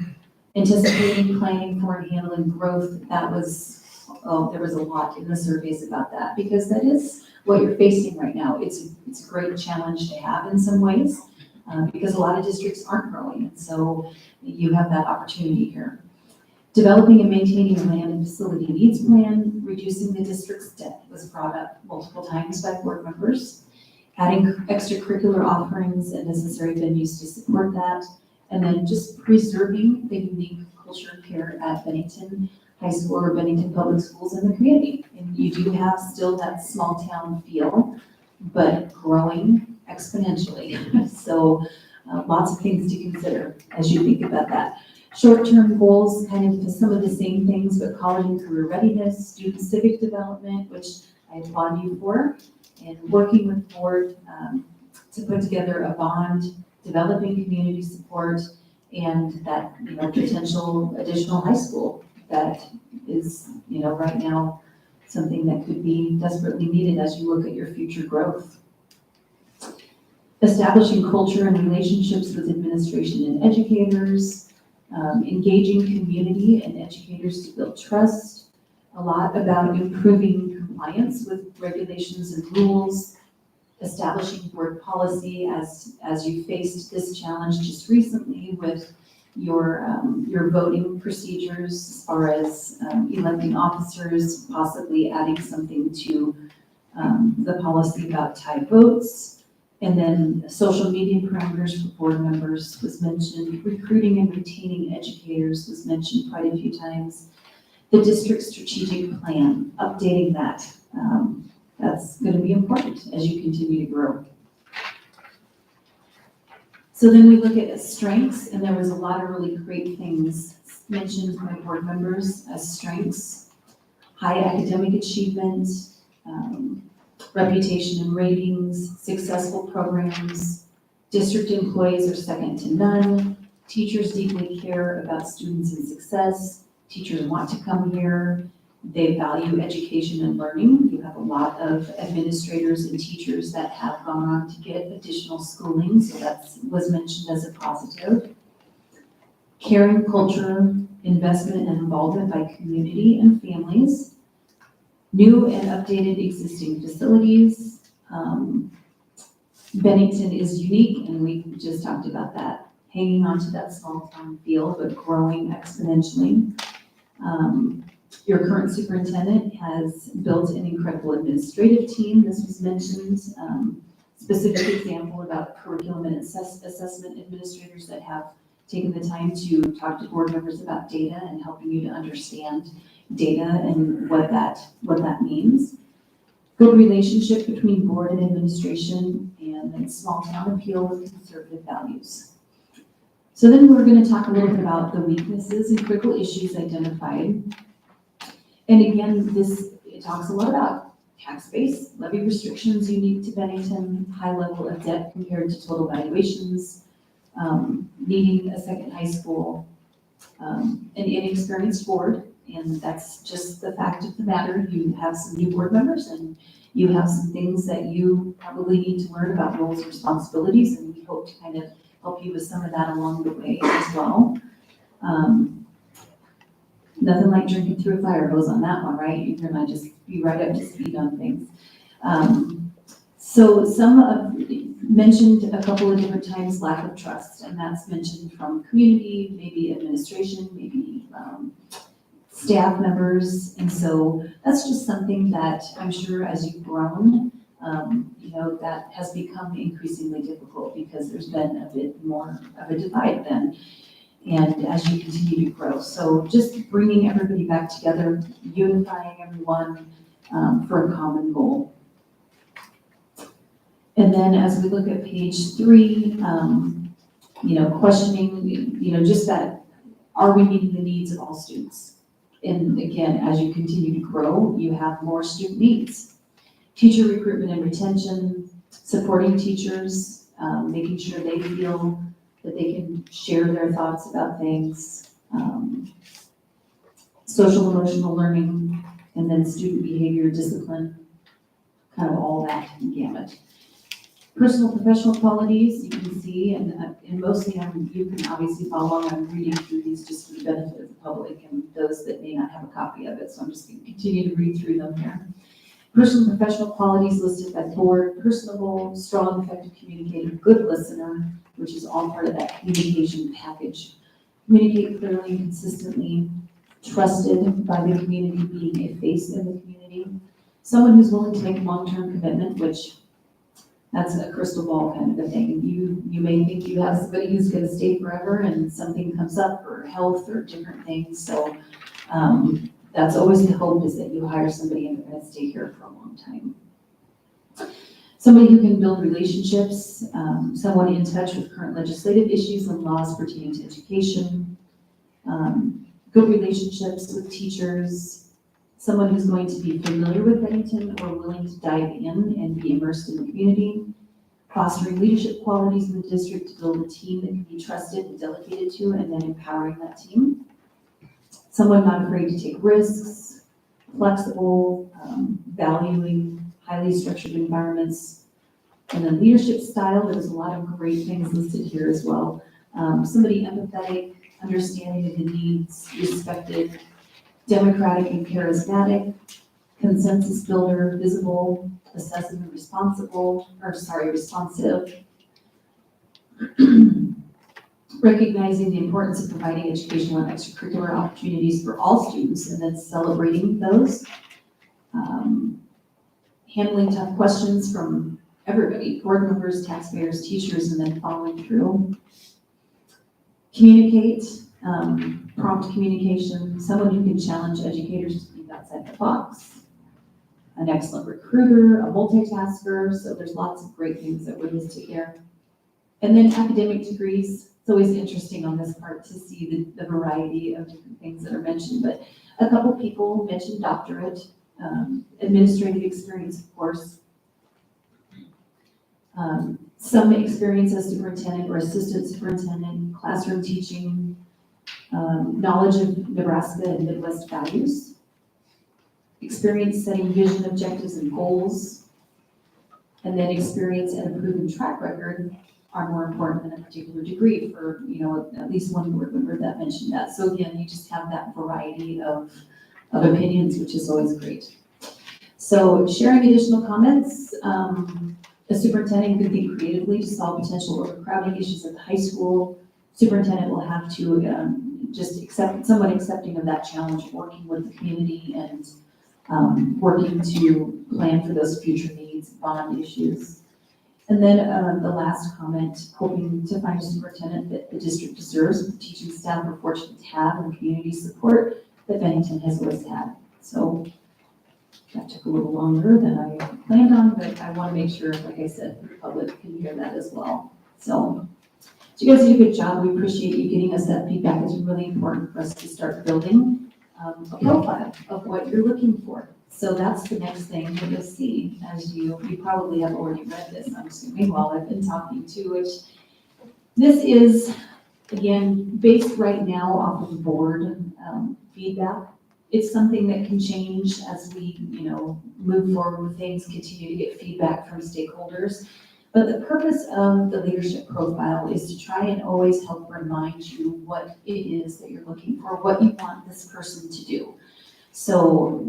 anticipating, planning for, and handling growth. That was, there was a lot in the surveys about that, because that is what you're facing right now. It's a great challenge to have in some ways, because a lot of districts aren't growing, and so you have that opportunity here. Developing and maintaining a land and facility needs plan, reducing the district's debt was brought up multiple times by board members, adding extracurricular offerings and necessary venues to support that, and then just preserving the unique culture of care at Bennington High School or Bennington Public Schools in the community. And you do have still that small town feel, but growing exponentially. So lots of things to consider as you think about that. Short-term goals, kind of some of the same things, but college and career readiness, student civic development, which I applaud you for, and working with board to put together a bond, developing community support, and that, potential additional high school that is, right now, something that could be desperately needed as you look at your future growth. Establishing culture and relationships with administration and educators, engaging community and educators to build trust, a lot about improving compliance with regulations and rules, establishing board policy as you faced this challenge just recently with your voting procedures as far as electing officers, possibly adding something to the policy about tied votes. And then social media parameters for board members was mentioned. Recruiting and retaining educators was mentioned quite a few times. The district strategic plan, updating that. That's going to be important as you continue to grow. So then we look at strengths, and there was a lot of really great things mentioned by board members as strengths: high academic achievement, reputation and ratings, successful programs, district employees are second to none, teachers deeply care about students and success, teachers want to come here, they value education and learning. You have a lot of administrators and teachers that have gone on to get additional schooling, so that was mentioned as a positive. Caring culture, investment and involvement by community and families. New and updated existing facilities. Bennington is unique, and we just talked about that. Hanging on to that small town feel, but growing exponentially. Your current superintendent has built an incredible administrative team. This was mentioned. Specific example about curriculum and assessment administrators that have taken the time to talk to board members about data and helping you to understand data and what that means. Good relationship between board and administration, and then small town appeal with conservative values. So then we're going to talk a little bit about the weaknesses and critical issues identified. And again, it talks a lot about tax base, levy restrictions unique to Bennington, high level of debt compared to total valuations, needing a second high school, an inexperienced board, and that's just the fact of the matter. You have some new board members, and you have some things that you probably need to learn about roles and responsibilities, and we hope to kind of help you with some of that along the way as well. Nothing like drinking through a fire hose on that one, right? You're gonna just be right up to speed on things. So mentioned a couple of different times lack of trust, and that's mentioned from community, maybe administration, maybe staff members. And so that's just something that I'm sure as you've grown, that has become increasingly difficult because there's been a bit more of a divide then. and as you continue to grow. So just bringing everybody back together, unifying everyone for a common goal. And then as we look at page 3, questioning, just that, are we meeting the needs of all students? And again, as you continue to grow, you have more student needs. Teacher recruitment and retention, supporting teachers, making sure they feel that they can share their thoughts about things, social emotional learning, and then student behavior, discipline, kind of all that gamut. Personal professional qualities, you can see, and mostly you can obviously follow along. I'm reading through these just for the benefit of the public and those that may not have a copy of it, so I'm just going to continue to read through them here. Personal professional qualities listed by board: personable, strong, effective communicator, good listener, which is all part of that communication package. Communicate clearly and consistently, trusted by the community, being a face in the community. Someone who's willing to make long-term commitment, which that's a crystal ball kind of a thing. You may think you have somebody who's going to stay forever and something comes up, or health or different things. So that's always the hope, is that you hire somebody and they're going to stay here for a long time. Somebody who can build relationships, someone in touch with current legislative issues and laws pertaining to education, good relationships with teachers, someone who's going to be familiar with Bennington or willing to dive in and be immersed in the community, fostering leadership qualities in the district to build a team that can be trusted and delegated to, and then empowering that team. Someone not afraid to take risks, flexible, valuing highly structured environments, and then leadership style. There's a lot of great things listed here as well. Somebody empathetic, understanding of the needs, respected, democratic and charismatic, consensus builder, visible, assessive and responsive, recognizing the importance of providing educational and extracurricular opportunities for all students and then celebrating those, handling tough questions from everybody, board members, taxpayers, teachers, and then following through. Communicate, prompt communication, someone who can challenge educators to think outside the box, an excellent recruiter, a multitasker, so there's lots of great things that were listed here. And then academic degrees, it's always interesting on this part to see the variety of different things that are mentioned, but a couple people mentioned doctorate, administrative experience, of course, some experience as superintendent or assistant superintendent, classroom teaching, knowledge of Nebraska and Midwest values, experience setting vision, objectives, and goals, and then experience and a proven track record are more important than a particular degree for, at least one board member that mentioned that. So again, you just have that variety of opinions, which is always great. So sharing additional comments, a superintendent could think creatively to solve potential overcrowding issues at the high school. Superintendent will have to just somewhat accepting of that challenge, working with the community and working to plan for those future needs, bond issues. And then the last comment, hoping to find a superintendent that the district deserves, the teaching staff are fortunate to have, and community support that Bennington has always had. So that took a little longer than I planned on, but I want to make sure, like I said, the public can hear that as well. So you guys did a good job. We appreciate you getting us that feedback. It's really important for us to start building a profile of what you're looking for. So that's the next thing that you'll see as you probably have already read this, I'm assuming, while I've been talking to, which this is, again, based right now off of board feedback. It's something that can change as we, move forward with things, continue to get feedback from stakeholders. But the purpose of the leadership profile is to try and always help remind you what it is that you're looking for, what you want this person to do. So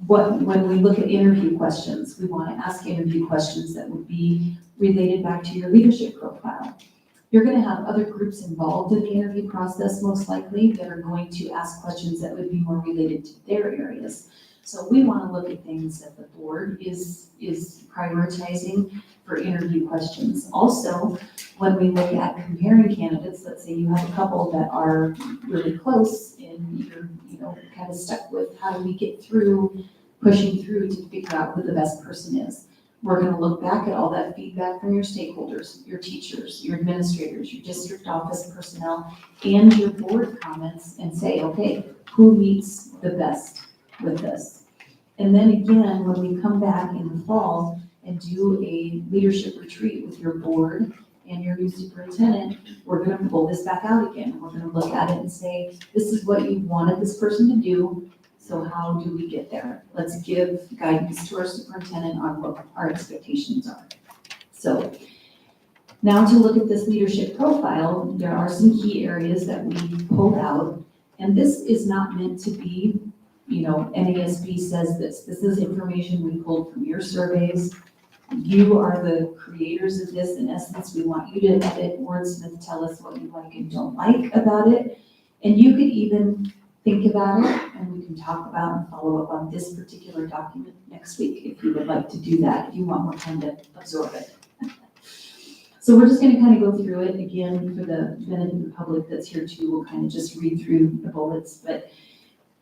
when we look at interview questions, we want to ask interview questions that would be related back to your leadership profile. You're going to have other groups involved in the interview process, most likely, that are going to ask questions that would be more related to their areas. So we want to look at things that the board is prioritizing for interview questions. Also, when we look at comparing candidates, let's say you have a couple that are really close and you're, kind of stuck with how do we get through, pushing through to figure out who the best person is. We're going to look back at all that feedback from your stakeholders, your teachers, your administrators, your district office personnel, and your board comments and say, okay, who meets the best with this? And then again, when we come back in the fall and do a leadership retreat with your board and your new superintendent, we're going to pull this back out again. We're going to look at it and say, this is what you wanted this person to do. So how do we get there? Let's give guidance to our superintendent on what our expectations are. So now to look at this leadership profile, there are some key areas that we pulled out. And this is not meant to be, NASB says this. This is information we pulled from your surveys. You are the creators of this. In essence, we want you to edit, wordsmith, tell us what you like and don't like about it. And you could even think about it, and we can talk about and follow up on this particular document next week if you would like to do that, if you want more time to absorb it. So we're just going to kind of go through it again for the benefit of the public that's here too. We'll kind of just read through the bullets, but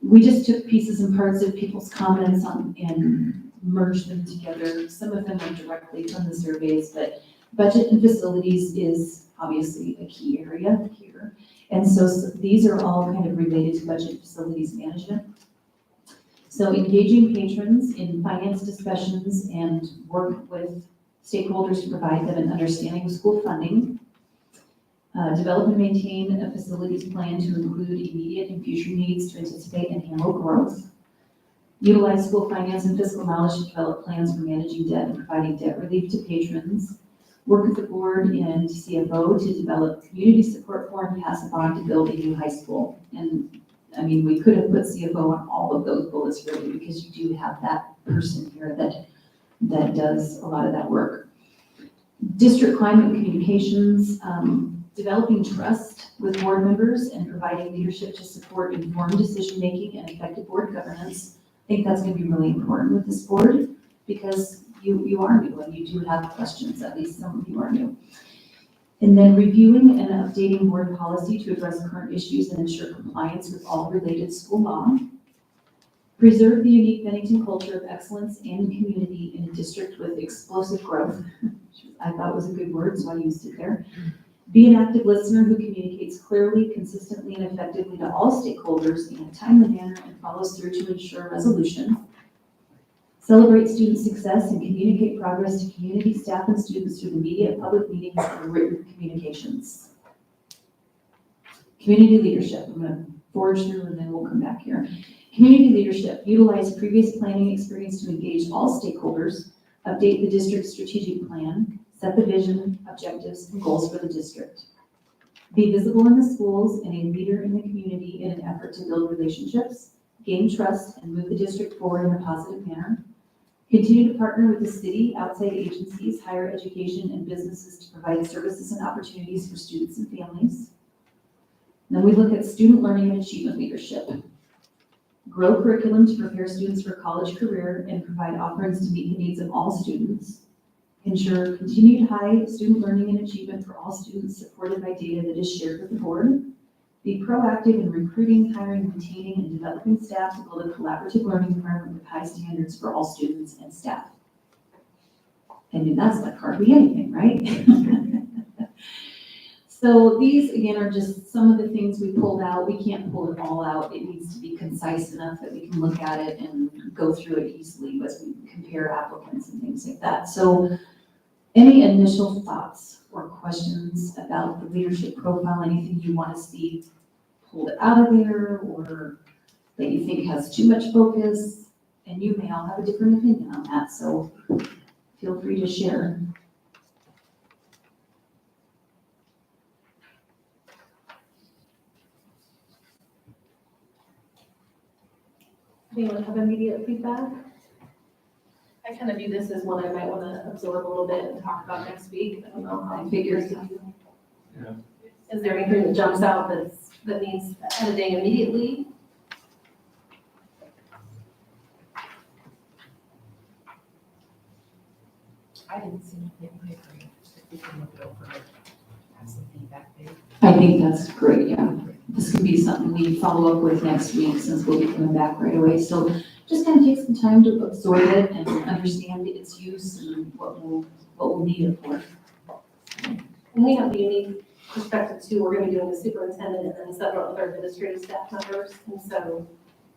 we just took pieces and parts of people's comments and merged them together. Some of them are directly from the surveys, but budget and facilities is obviously a key area here. And so these are all kind of related to budget and facilities management. So engaging patrons in finance discussions and work with stakeholders to provide them an understanding of school funding. Develop and maintain a facilities plan to include immediate and future needs to anticipate and handle growth. Utilize school finance and fiscal knowledge to develop plans for managing debt and providing debt relief to patrons. Work with the board and CFO to develop community support for and pass a bond to build a new high school. And I mean, we could have put CFO on all of those bullets really, because you do have that person here that does a lot of that work. District climate communications, developing trust with board members and providing leadership to support informed decision-making and effective board governance. I think that's going to be really important with this board because you are new and you do have questions, at least some of you are new. And then reviewing and updating board policy to address current issues and ensure compliance with all related school law. Preserve the unique Bennington culture of excellence and community in a district with explosive growth, which I thought was a good word, so I used it there. Be an active listener who communicates clearly, consistently, and effectively to all stakeholders in a timely manner and follows through to ensure resolution. Celebrate student success and communicate progress to community, staff, and students through the media, public meetings, and written communications. Community leadership. I'm going to forge through and then we'll come back here. Community leadership. Utilize previous planning experience to engage all stakeholders, update the district's strategic plan, set the vision, objectives, and goals for the district. Be visible in the schools and a leader in the community in an effort to build relationships, gain trust, and move the district forward in a positive manner. Continue to partner with the city, outside agencies, higher education, and businesses to provide services and opportunities for students and families. Then we look at student learning and achievement leadership. Grow curriculum to prepare students for college career and provide offerings to meet the needs of all students. Ensure continued high student learning and achievement for all students supported by data that is shared with the board. Be proactive in recruiting, hiring, retaining, and developing staff to build a collaborative learning environment with high standards for all students and staff. I mean, that's like hardly anything, right? So these, again, are just some of the things we pulled out. We can't pull it all out. It needs to be concise enough that we can look at it and go through it easily as we compare applicants and things like that. So any initial thoughts or questions about the leadership profile, anything you want to see pulled out of there or that you think has too much focus? And you may all have a different opinion on that, so feel free to share. Anyone have immediate feedback? I kind of view this as one I might want to absorb a little bit and talk about next week. I don't know how I figure. Yeah. Is there anything that jumps out that needs editing immediately? I didn't see anything in paper yet. If we can look it over and have some feedback there. I think that's great, yeah. This could be something we follow up with next week since we'll be coming back right away. So just kind of take some time to absorb it and understand its use and what we'll need it for. And we have the unique perspective too, we're gonna be doing the superintendent and then several other administrative staff members. And so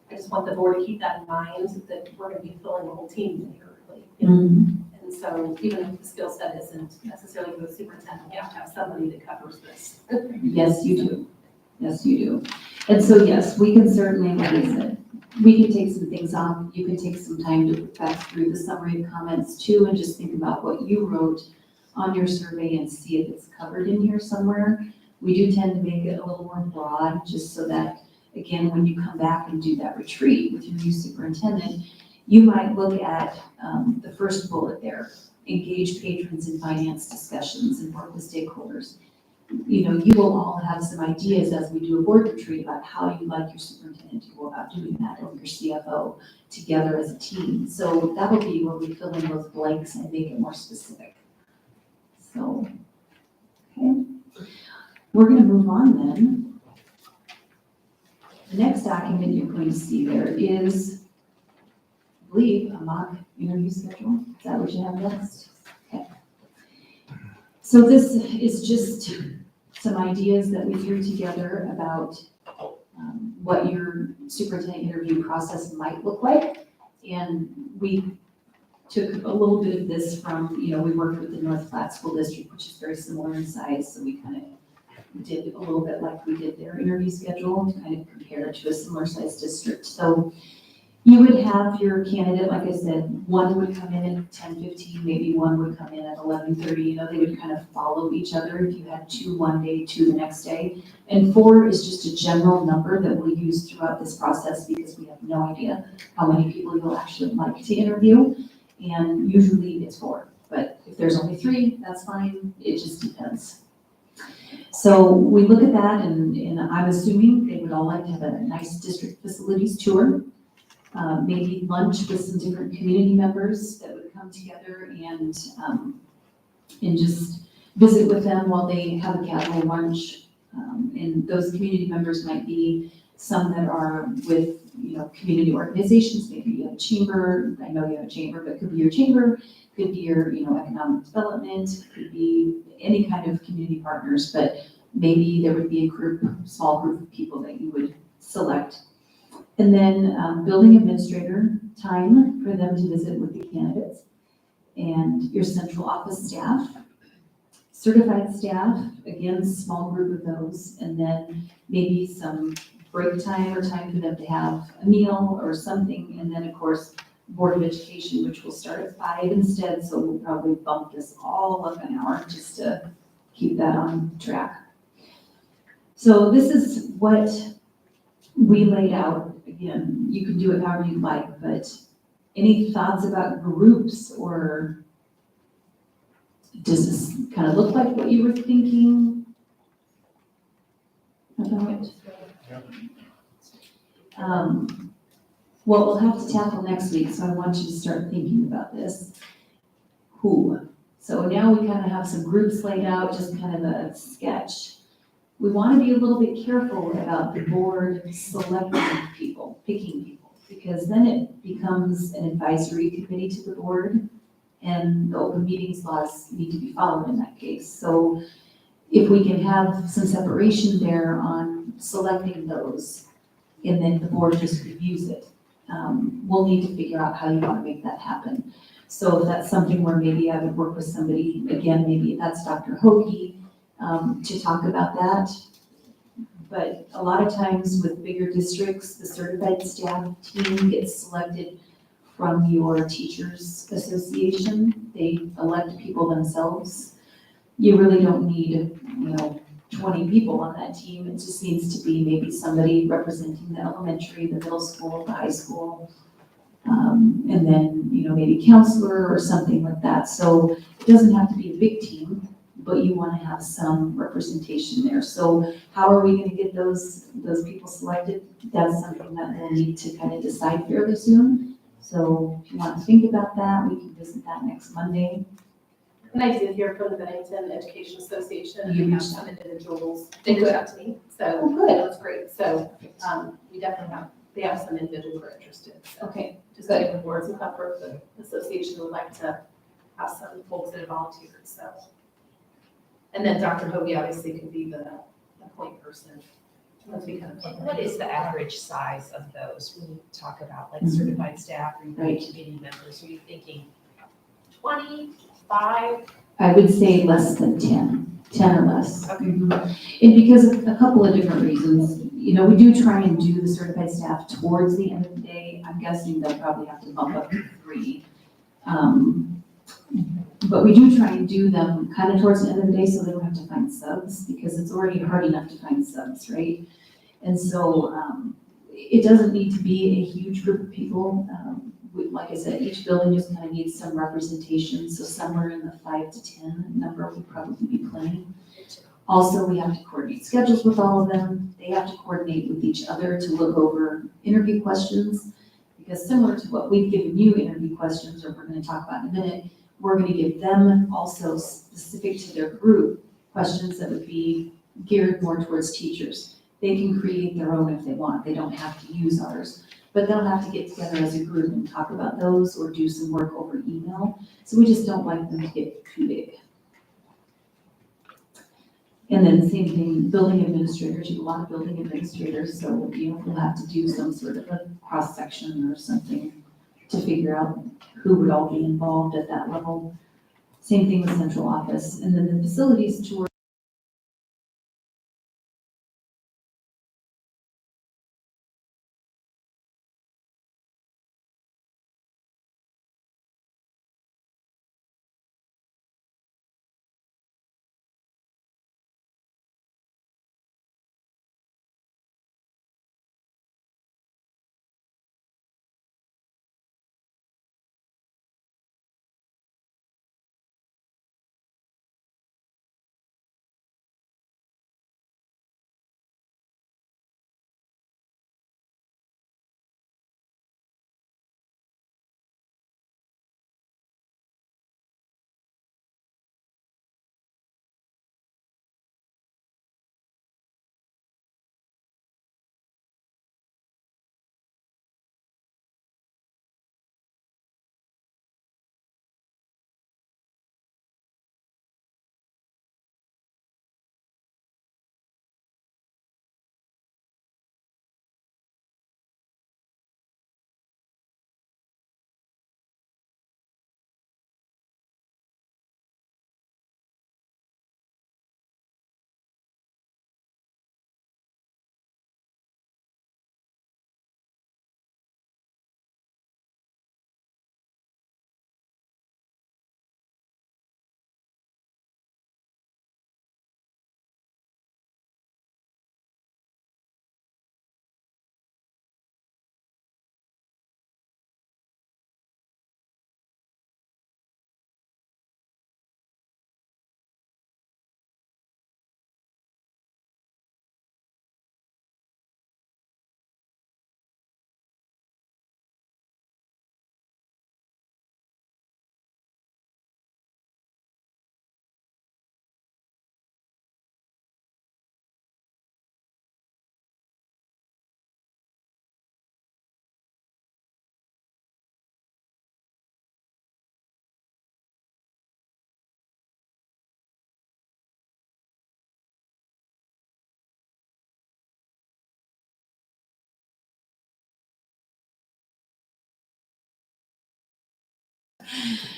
I just want the board to keep that in mind, that we're gonna be filling the whole team here, really. And so even if the skill set isn't necessarily for the superintendent, we have to have somebody that covers this. Yes, you do. Yes, you do. And so, yes, we can certainly, like I said, we can take some things off. You can take some time to look back through the summary of comments too, and just think about what you wrote on your survey and see if it's covered in here somewhere. We do tend to make it a little more broad, just so that, again, when you come back and do that retreat with your new superintendent, you might look at the first bullet there, engage patrons in finance discussions and work with stakeholders. You know, you will all have some ideas as we do a board retreat about how you'd like your superintendent to go about doing that, or your CFO, together as a team. So that will be where we fill in those blanks and make it more specific. So, okay. We're gonna move on then. The next document you're going to see there is, I believe, a mock interview schedule. Is that what you have next? Okay. So this is just some ideas that we threw together about what your superintendent interview process might look like. And we took a little bit of this from, we worked with the North Platte School District, which is very similar in size. So we kind of did a little bit like we did their interview schedule to kind of compare it to a similar size district. So you would have your candidate, like I said, one would come in at 10:15, maybe one would come in at 11:30. They would kind of follow each other if you had 2 one day, 2 the next day. And 4 is just a general number that we'll use throughout this process because we have no idea how many people you'll actually like to interview. And usually it's 4, but if there's only 3, that's fine. It just depends. So we look at that and I'm assuming they would all like to have a nice district facilities tour. Maybe lunch with some different community members that would come together and just visit with them while they have a casual lunch. And those community members might be some that are with, community organizations. Maybe you have a chamber. I know you have a chamber, but it could be your chamber, could be your, economic development, could be any kind of community partners, but maybe there would be a small group of people that you would select. And then building administrator time for them to visit with the candidates, and your central office staff, certified staff, again, small group of those, and then maybe some break time or time for them to have a meal or something. And then of course, Board of Education, which will start at 5 instead. So we'll probably bump this all up an hour just to keep that on track. So this is what we laid out. Again, you can do it however you like, but any thoughts about groups, or does this kind of look like what you were thinking about? What we'll have to tackle next week, so I want you to start thinking about this. Who? So now we kind of have some groups laid out, just kind of a sketch. We want to be a little bit careful about the board selecting people, picking people, because then it becomes an advisory committee to the board, and the open meetings laws need to be followed in that case. So if we can have some separation there on selecting those, and then the board just reviews it, we'll need to figure out how you want to make that happen. So if that's something where maybe I would work with somebody, again, maybe that's Dr. Hoagie, to talk about that. But a lot of times with bigger districts, the certified staff team gets selected from your teachers association. They elect people themselves. You really don't need, 20 people on that team. It just needs to be maybe somebody representing the elementary, the middle school, the high school, and then, maybe counselor or something like that. So it doesn't have to be a big team, but you want to have some representation there. So how are we going to get those people selected? That's something that we'll need to kind of decide fairly soon. So if you want to think about that, we can visit that next Monday. And I did hear from the Bennington Education Association, and You we have reached some individuals, they reached out to me, so Oh, good. that was great. So, we definitely have, they have some individuals who are interested, so. Okay, Just to give the board some comfort, the association would like to have some folks that have volunteered, so. And then Dr. Hoagie obviously could be the point person, once we kind of. What is the average size of those when you talk about like certified staff or Right. committee members? Are you thinking 20, 5? I would say less than 10 or less. Okay. Mhm. And because of a couple of different reasons, you know, we do try and do the certified staff towards the end of the day. I'm guessing they'll probably have to bump up to 3. But we do try and do them kind of towards the end of the day so they don't have to find subs, because it's already hard enough to find subs, right? And so, it doesn't need to be a huge group of people. Like I said, each building just kind of needs some representation, so somewhere in the 5 to 10 number would probably be plenty. Also, we have to coordinate schedules with all of them. They have to coordinate with each other to look over interview questions. Because similar to what we've given you interview questions, or we're gonna talk about in a minute, we're gonna give them also specific to their group, questions that would be geared more towards teachers. They can create their own if they want. They don't have to use ours. But they'll have to get together as a group and talk about those or do some work over email. So we just don't like them to get too big. And then same thing, building administrators, you have a lot of building administrators, so you know, we'll have to do some sort of a cross-section or something to figure out who would all be involved at that level. Same thing with central office, and then the facilities tour.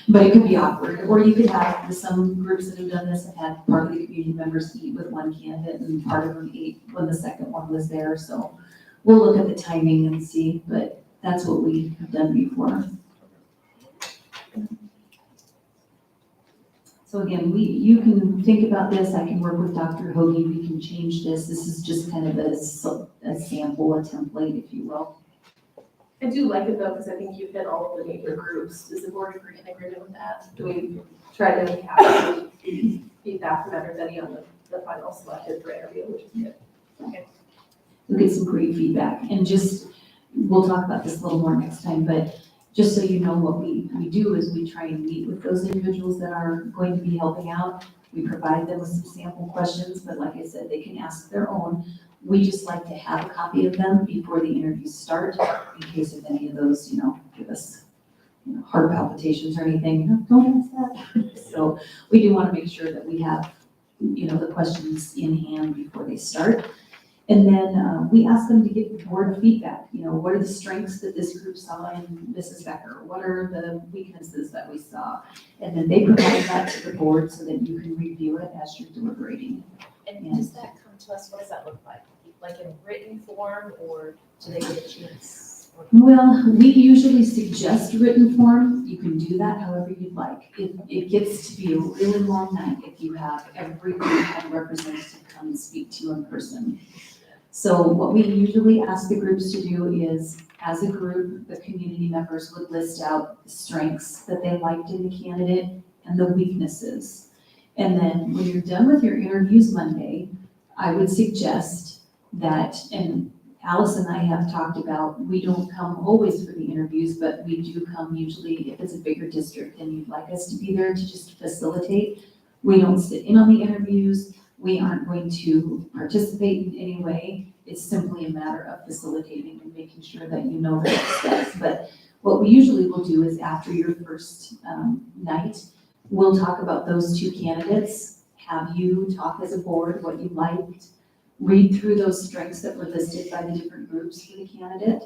But it could be awkward, or you could have, some groups that have done this have had part of the community members eat with one candidate and part of them ate when the second one was there, so we'll look at the timing and see, but that's what we have done before. So again, you can think about this, I can work with Dr. Hoagie, we can change this is just kind of a sample, a template, if you will. I do like it though, because I think you've hit all of the major groups. Does the board agree in agreement with that? Do we try to have feedback from everybody on the final selected for interview, which is good? Okay. We'll get some great feedback, and just, we'll talk about this a little more next time, but just so you know, what we do is we try and meet with those individuals that are going to be helping out. We provide them with some sample questions, but like I said, they can ask their own. We just like to have a copy of them before the interviews start, in case if any of those, give us, heart palpitations or anything. Don't ask that. So we do want to make sure that we have, the questions in hand before they start. And then we ask them to give board feedback. What are the strengths that this group saw in Mrs. Becker? What are the weaknesses that we saw? And then they provide that to the board so that you can review it as you're deliberating. And does that come to us, what does that look like? Like in written form, or do they get a chance? Well, we usually suggest written form. You can do that however you'd like. It gets to be a really long night if you have every group have a representative come and speak to you in person. So what we usually ask the groups to do is, as a group, the community members would list out the strengths that they liked in the candidate and the weaknesses. And then when you're done with your interviews Monday, I would suggest that, and Alice and I have talked about, we don't come always for the interviews, but we do come usually if it's a bigger district and you'd like us to be there to just facilitate. We don't sit in on the interviews. We aren't going to participate in any way. It's simply a matter of facilitating and making sure that you know the next steps. But what we usually will do is after your first night, we'll talk about those two candidates, have you talk as a board what you liked, read through those strengths that were listed by the different groups for the candidate,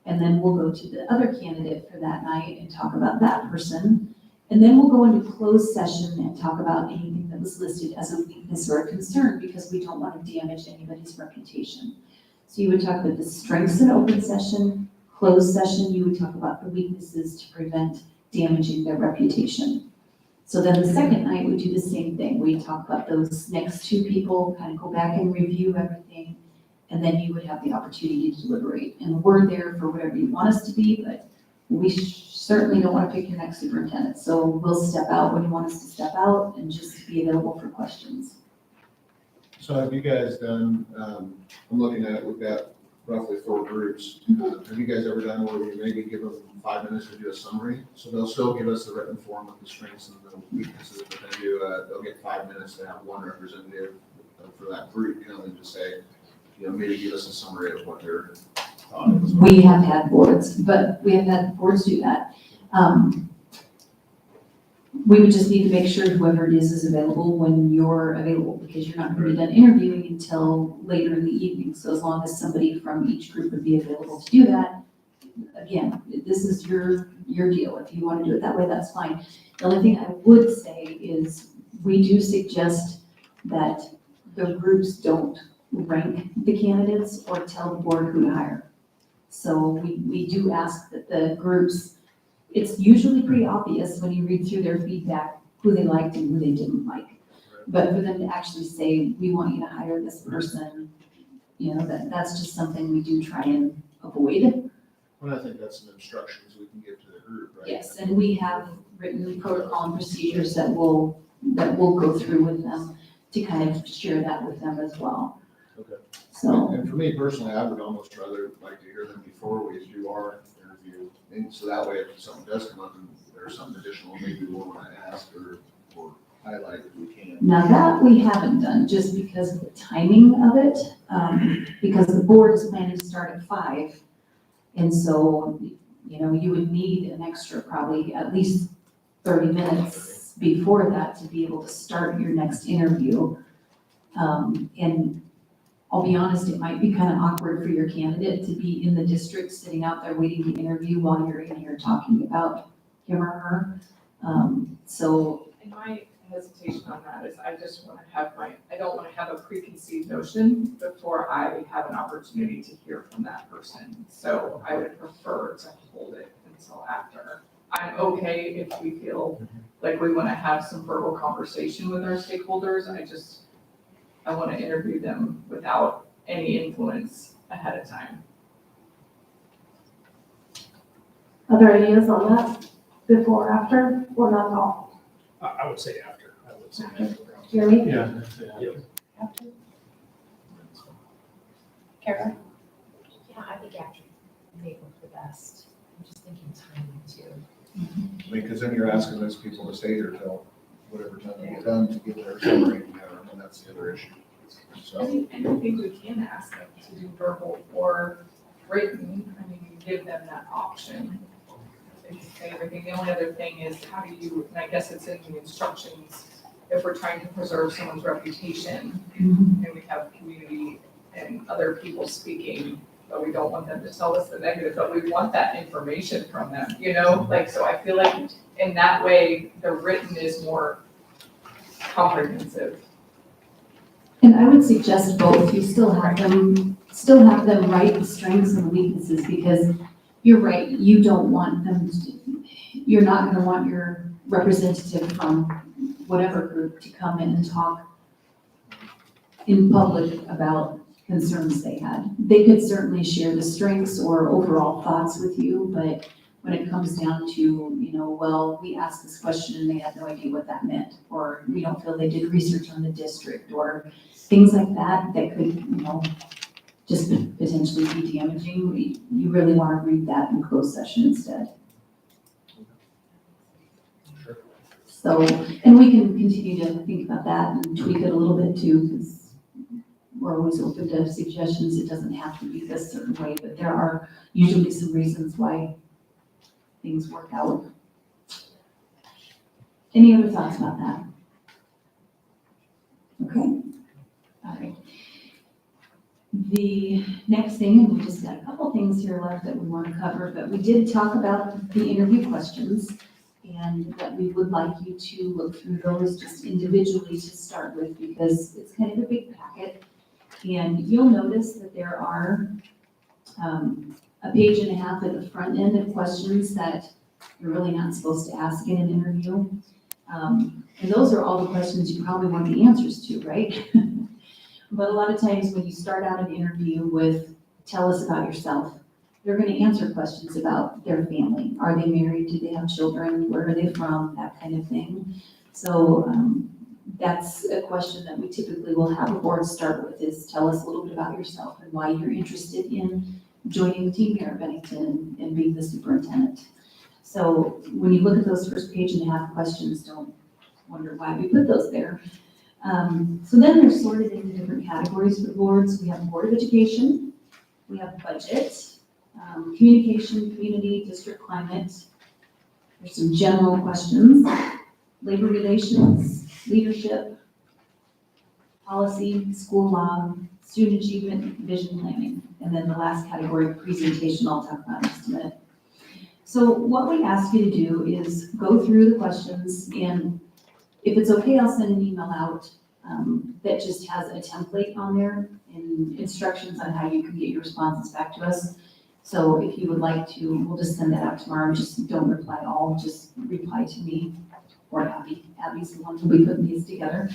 and then we'll go to the other candidate for that night and talk about that person. And then we'll go into closed session and talk about anything that was listed as a weakness or a concern, because we don't want to damage anybody's reputation. So you would talk about the strengths in open session, closed session, you would talk about the weaknesses to prevent damaging their reputation. So then the second night, we do the same thing. We talk about those next two people, kind of go back and review everything, and then you would have the opportunity to deliberate. And we're there for whatever you want us to be, but we certainly don't want to pick your next superintendent. So we'll step out when you want us to step out and just be available for questions. So have you guys done, I'm looking at it, we've got roughly 4 groups. Have you guys ever done where you maybe give them 5 minutes to do a summary? So they'll still give us the written form of the strengths and the weaknesses, but then they'll get 5 minutes to have one representative for that group come and just say, maybe give us a summary of what their thought is. We have had boards, but we have had boards do that. We would just need to make sure whoever it is available when you're available, because you're not going to be done interviewing until later in the evening. So as long as somebody from each group would be available to do that, again, this is your deal. If you want to do it that way, that's fine. The only thing I would say is we do suggest that the groups don't rank the candidates or tell the board who to hire. So we do ask that the groups, it's usually pretty obvious when you read through their feedback who they liked and who they didn't like. But for them to actually say, we want you to hire this person, that's just something we do try and avoid. Well, I think that's some instructions we can give to the group, right? Yes, and we have written protocol and procedures that we'll go through with them to kind of share that with them as well. Okay. So, And for me personally, I would almost rather like to hear them before we do our interview. And so that way, if something does come up and there's something additional, maybe we'll want to ask or highlight if we can. now that we haven't done, just because of the timing of it, because the board is planning to start at 5. And so, you would need an extra probably at least 30 minutes before that to be able to start your next interview. And I'll be honest, it might be kind of awkward for your candidate to be in the district sitting out there waiting to interview while you're in here talking about him or her. So, And my hesitation on that is I just want to have I don't want to have a preconceived notion before I have an opportunity to hear from that person. So I would prefer to hold it until after. I'm okay if we feel like we want to have some verbal conversation with our stakeholders. I want to interview them without any influence ahead of time. Other ideas on that, before or after, or not at all? I would say after. Jeremy? Yeah. After? Kara? Yeah, I think after may work the best. I'm just thinking timing too. I mean, because then you're asking those people to stay here till whatever time they get done to get their summary together, and that's the other issue. So, And I think we can ask them to do verbal or written, I mean, give them that option. They can say everything, the only other thing is how do you, and I guess it's in the instructions, if we're trying to preserve someone's reputation, and we have community and other people speaking, but we don't want them to tell us the negative, but we want that information from them, you know? Like, so I feel like in that way, the written is more comprehensive. And I would suggest both, you still have them write the strengths and weaknesses, because you're right, you don't want them to, you're not gonna want your representative from whatever group to come in and talk in public about concerns they had. They could certainly share the strengths or overall thoughts with you, but when it comes down to, you know, well, we asked this question and they had no idea what that meant, or we don't feel they did research on the district, or things like that, that could, you know, just potentially be damaging. You really want to read that in closed session instead. Sure. So, and we can continue to think about that and tweak it a little bit too, because we're always open to suggestions. It doesn't have to be this certain way, but there are usually some reasons why things work out. Any other thoughts about that? Okay, all right. The next thing, and we just got a couple things here left that we want to cover, but we did talk about the interview questions, and that we would like you to look through those just individually to start with, because it's kind of a big packet. And you'll notice that there are a page and a half at the front end of questions that you're really not supposed to ask in an interview. And those are all the questions you probably want the answers to, right? But a lot of times when you start out an interview with, tell us about yourself, they're going to answer questions about their family. Are they married? Do they have children? Where are they from? That kind of thing. So that's a question that we typically will have a board start with, is tell us a little bit about yourself and why you're interested in joining the team here at Bennington and being the superintendent. So when you look at those first page and a half questions, don't wonder why we put those there. So then they're sorted into different categories for the boards. We have Board of Education, we have budget, communication, community, district climate. There's some general questions, labor relations, leadership, policy, school law, student achievement, vision planning. And then the last category, presentation, I'll talk about in just a minute. So what we ask you to do is go through the questions, and if it's okay, I'll send an email out that just has a template on there and instructions on how you can get your responses back to us. So if you would like to, we'll just send that out tomorrow. Just don't reply all, just reply to me or Abby. Abby's the one who'll be putting these together.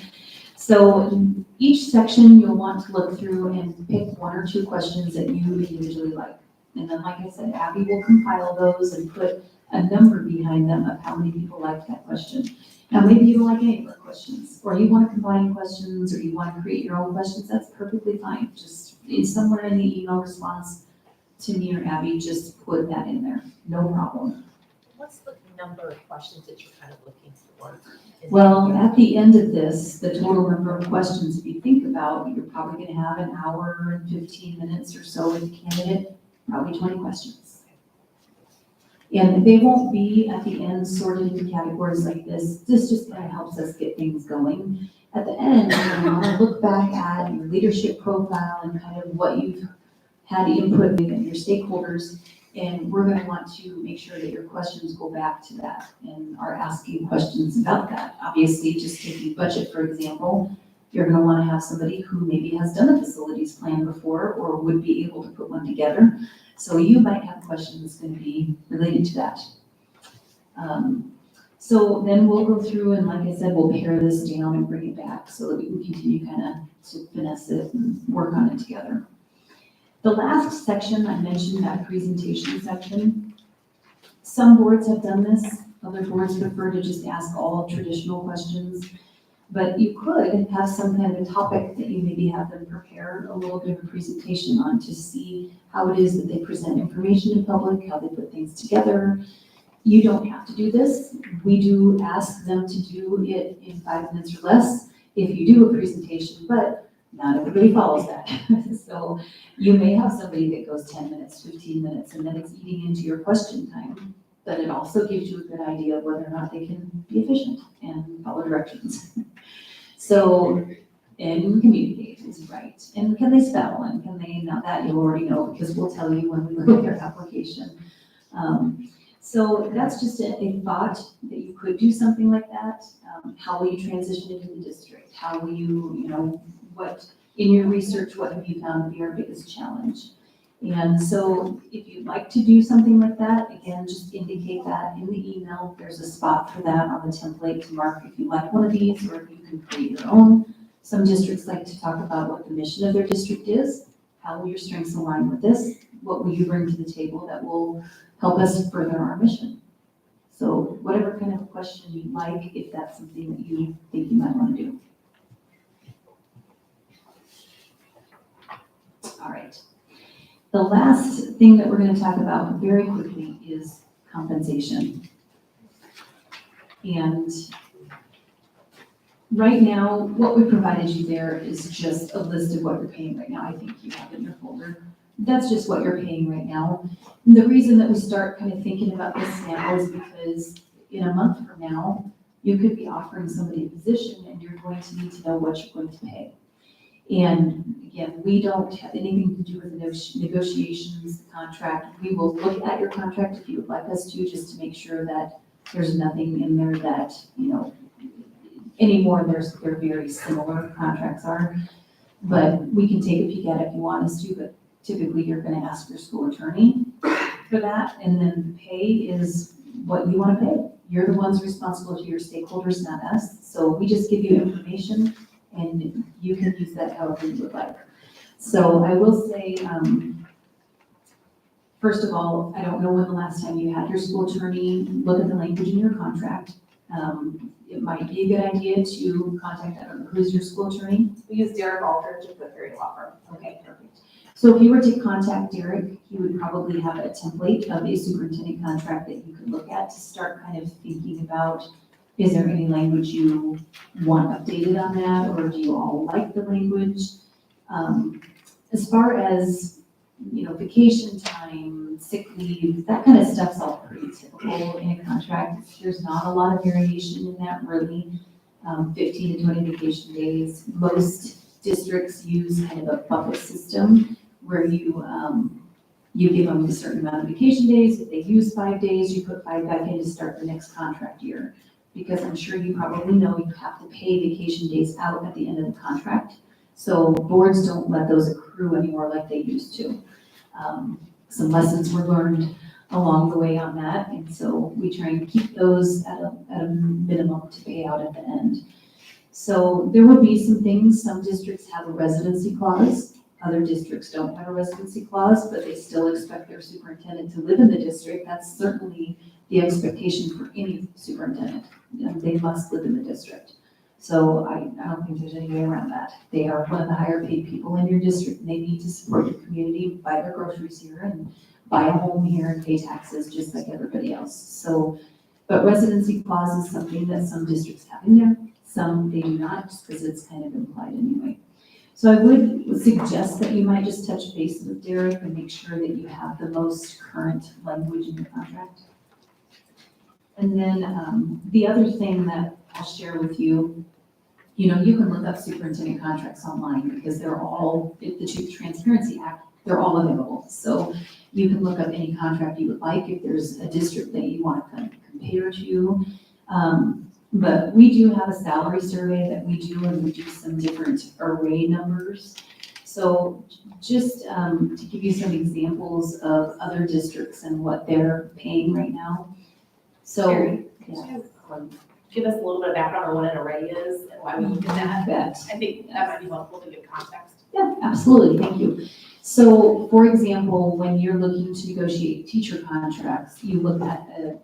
So each section you'll want to look through and pick one or two questions that you individually like. And then, like I said, Abby will compile those and put a number behind them of how many people liked that question. Now, maybe you don't like any of our questions, or you want to combine questions, or you want to create your own questions. That's perfectly fine. Just somewhere in the email response to me or Abby, just put that in there. No problem. What's the number of questions that you're kind of looking for? Well, at the end of this, the total number of questions, if you think about, you're probably going to have an hour and 15 minutes or so with the candidate, probably 20 questions. And they won't be at the end sorted into categories like this. This just kind of helps us get things going. At the end, you want to look back at your leadership profile and kind of what you've had input with and your stakeholders. And we're going to want to make sure that your questions go back to that and are asking questions about that. Obviously, just taking budget, for example, you're going to want to have somebody who maybe has done a facilities plan before or would be able to put one together. So you might have questions that's going to be related to that. So then we'll go through and, like I said, we'll pare this down and bring it back so that we can continue kind of to finesse it and work on it together. The last section I mentioned, that presentation section, some boards have done this. Other boards prefer to just ask all traditional questions. But you could have some kind of a topic that you maybe have them prepare a little bit of a presentation on to see how it is that they present information to public, how they put things together. You don't have to do this. We do ask them to do it in 5 minutes or less if you do a presentation, but not everybody follows that. So you may have somebody that goes 10 minutes, 15 minutes, and then it's eating into your question time. But it also gives you a good idea of whether or not they can be efficient and follow directions. So, and communicate is right. And can they spell, and can they, now that you already know, because we'll tell you when we look at their application. So that's just a thought that you could do something like that. How will you transition into the district? How will you, what, in your research, what have you found to be our biggest challenge? And so if you'd like to do something like that, again, just indicate that in the email. There's a spot for that on the template to mark if you like one of these, or if you can create your own. Some districts like to talk about what the mission of their district is. How will your strengths align with this? What will you bring to the table that will help us further our mission? So whatever kind of question you'd like, if that's something that you think you might want to do. All right. The last thing that we're going to talk about very quickly is compensation. And right now, what we provided you there is just a list of what you're paying right now. I think you have in your folder. That's just what you're paying right now. And the reason that we start kind of thinking about this now is because in a month from now, you could be offering somebody a position and you're going to need to know what you're going to pay. And again, we don't have anything to do with the negotiations, the contract. We will look at your contract if you would like us to, just to make sure that there's nothing in there that, anymore, they're very similar, contracts are. But we can take a peek at it if you want us to, but typically you're gonna ask your school attorney for that, and then the pay is what you wanna pay. You're the ones responsible to your stakeholders, not us. So we just give you information and you can use that however you would like. So I will say, first of all, I don't know when the last time you had your school attorney look at the language in your contract. It might be a good idea to contact, I don't know, who's your school attorney? We use Derek Aldridge at the Ferry Law Firm. Okay, perfect. So if you were to contact Derek, he would probably have a template of a superintendent contract that you could look at to start kind of thinking about, is there any language you want updated on that, or do you all like the language? As far as, vacation time, sick leave, that kind of stuff's all pretty typical in a contract. There's not a lot of variation in that, really. 15 to 20 vacation days. Most districts use kind of a bucket system where you give them a certain amount of vacation days. If they use 5 days, you put 5 back in to start the next contract year. Because I'm sure you probably know you have to pay vacation days out at the end of the contract. So boards don't let those accrue anymore like they used to. Some lessons were learned along the way on that, and so we try and keep those at a minimum to pay out at the end. So there will be some things, some districts have a residency clause, other districts don't have a residency clause, but they still expect their superintendent to live in the district. That's certainly the expectation for any superintendent. They must live in the district. So I don't think there's any way around that. They are one of the higher paid people in your district, and they need to support your community, buy their groceries here and buy a home here and pay taxes just like everybody else. So, but residency clause is something that some districts have in there, some they do not, just because it's kind of implied anyway. So I would suggest that you might just touch base with Derek and make sure that you have the most current language in your contract. And then the other thing that I'll share with you, you can look up superintendent contracts online because they're all, the Truth Transparency Act, they're all available. So you can look up any contract you would like if there's a district that you want to kind of compare to. But we do have a salary survey that we do, and we do some different array numbers. So just to give you some examples of other districts and what they're paying right now. So, Carrie, yeah. Give us a little bit of background on what an array is and why we look at that. Bet. I think that might be helpful to give context. Yeah, absolutely, thank you. So, for example, when you're looking to negotiate teacher contracts, you look at a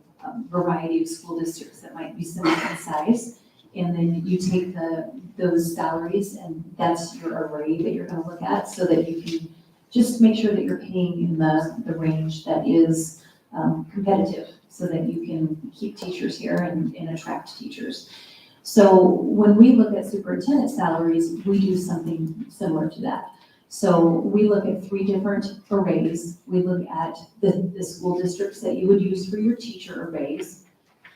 variety of school districts that might be similar in size, And then you take those salaries and that's your array that you're gonna look at so that you can just make sure that you're paying in the range that is competitive so that you can keep teachers here and attract teachers. So when we look at superintendent salaries, we do something similar to that. So we look at 3 different arrays. We look at the school districts that you would use for your teacher arrays.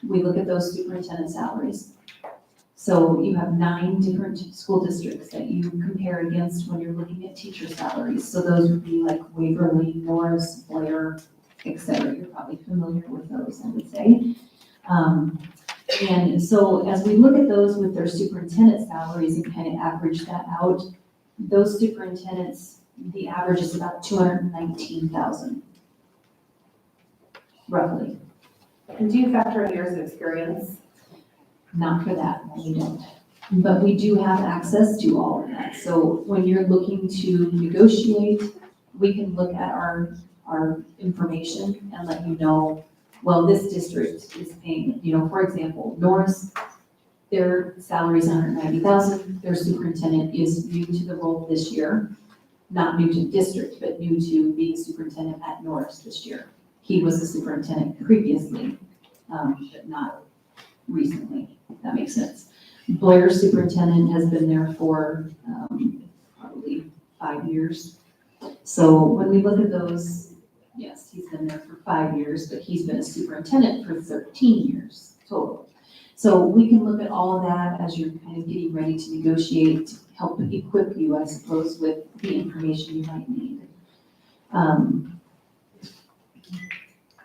We look at those superintendent salaries. So you have 9 different school districts that you compare against when you're looking at teacher salaries. So those would be like Waverly, Norris, Blair, et cetera. You're probably familiar with those, I would say. And so as we look at those with their superintendent salaries and kind of average that out, those superintendents, the average is about 219,000, roughly. And do you factor in years of experience? Not for that, no, we don't. But we do have access to all of that. So when you're looking to negotiate, we can look at our information and let you know, well, this district is paying, for example, Norris, their salary is $190,000. Their superintendent is new to the role this year, not new to the district, but new to being superintendent at Norris this year. He was the superintendent previously, but not recently, if that makes sense. Blair's superintendent has been there for probably 5 years. So when we look at those, yes, he's been there for 5 years, but he's been a superintendent for 13 years total. So we can look at all of that as you're kind of getting ready to negotiate, to help equip you, I suppose, with the information you might need.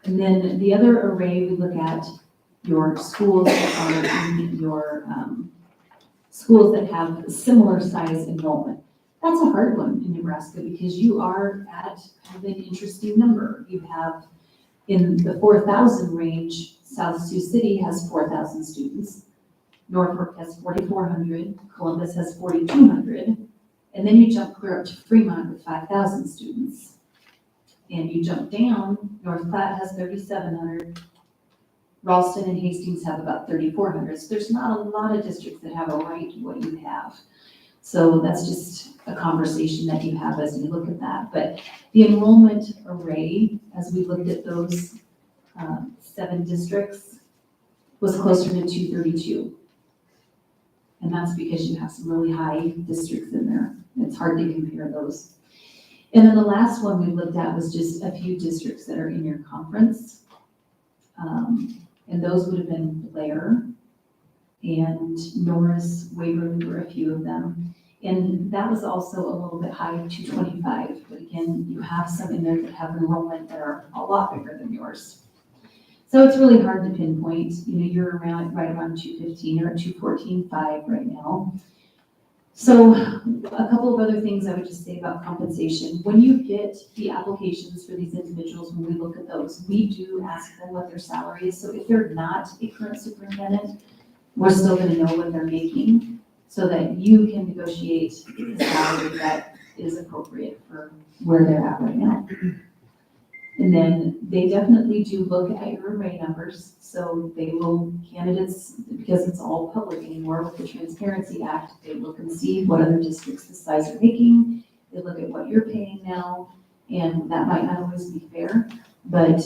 And then the other array, we look at your schools that are in your schools that have similar size enrollment. That's a hard one in Nebraska because you are at kind of an interesting number. You have in the 4,000 range, South Sioux City has 4,000 students. Norfolk has 4,400. Columbus has 4,200. And then you jump clear up to Fremont with 5,000 students. And you jump down, North Platte has 3,700. Ralston and Hastings have about 3,400. So there's not a lot of districts that have a right to what you have. So that's just a conversation that you have as you look at that. But the enrollment array, as we looked at those 7 districts, was closer to 232. And that's because you have some really high districts in there. It's hard to compare those. And then the last one we looked at was just a few districts that are in your conference. And those would have been Blair and Norris, Waverly were a few of them. And that was also a little bit high, 225. But again, you have some in there that have enrollment that are a lot bigger than yours. So it's really hard to pinpoint. You're right around 215 or 214.5 right now. So a couple of other things I would just say about compensation. When you get the applications for these individuals, when we look at those, we do ask them what their salary is. So if they're not a current superintendent, we're still going to know what they're making so that you can negotiate the salary that is appropriate for where they're at right now. And then they definitely do look at your array numbers. So they will, candidates, because it's all public anymore with the Transparency Act, they look and see what other districts this size are making. They look at what you're paying now, and that might not always be fair, but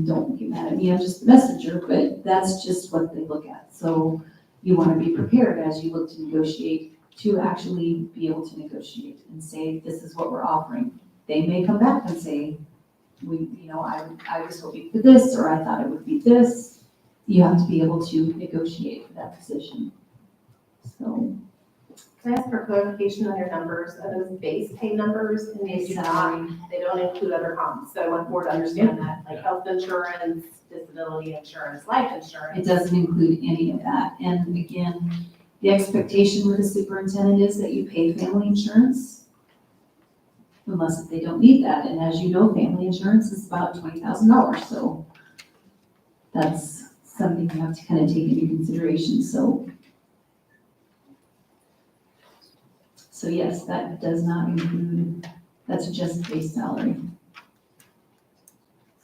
don't get mad at me, I'm just the messenger, but that's just what they look at. So you want to be prepared as you look to negotiate to actually be able to negotiate and say, this is what we're offering. They may come back and say, I was hoping for this, or I thought it would be this. You have to be able to negotiate for that position. So. Can I ask for clarification on your numbers? Are those base pay numbers? And they don't include other comps. So I want the board to understand that, like health insurance, disability insurance, life insurance. It doesn't include any of that. And again, the expectation with the superintendent is that you pay family insurance unless they don't need that. And as you know, family insurance is about $20,000. So that's something you have to kind of take into consideration. So yes, that does not include, that's just base salary.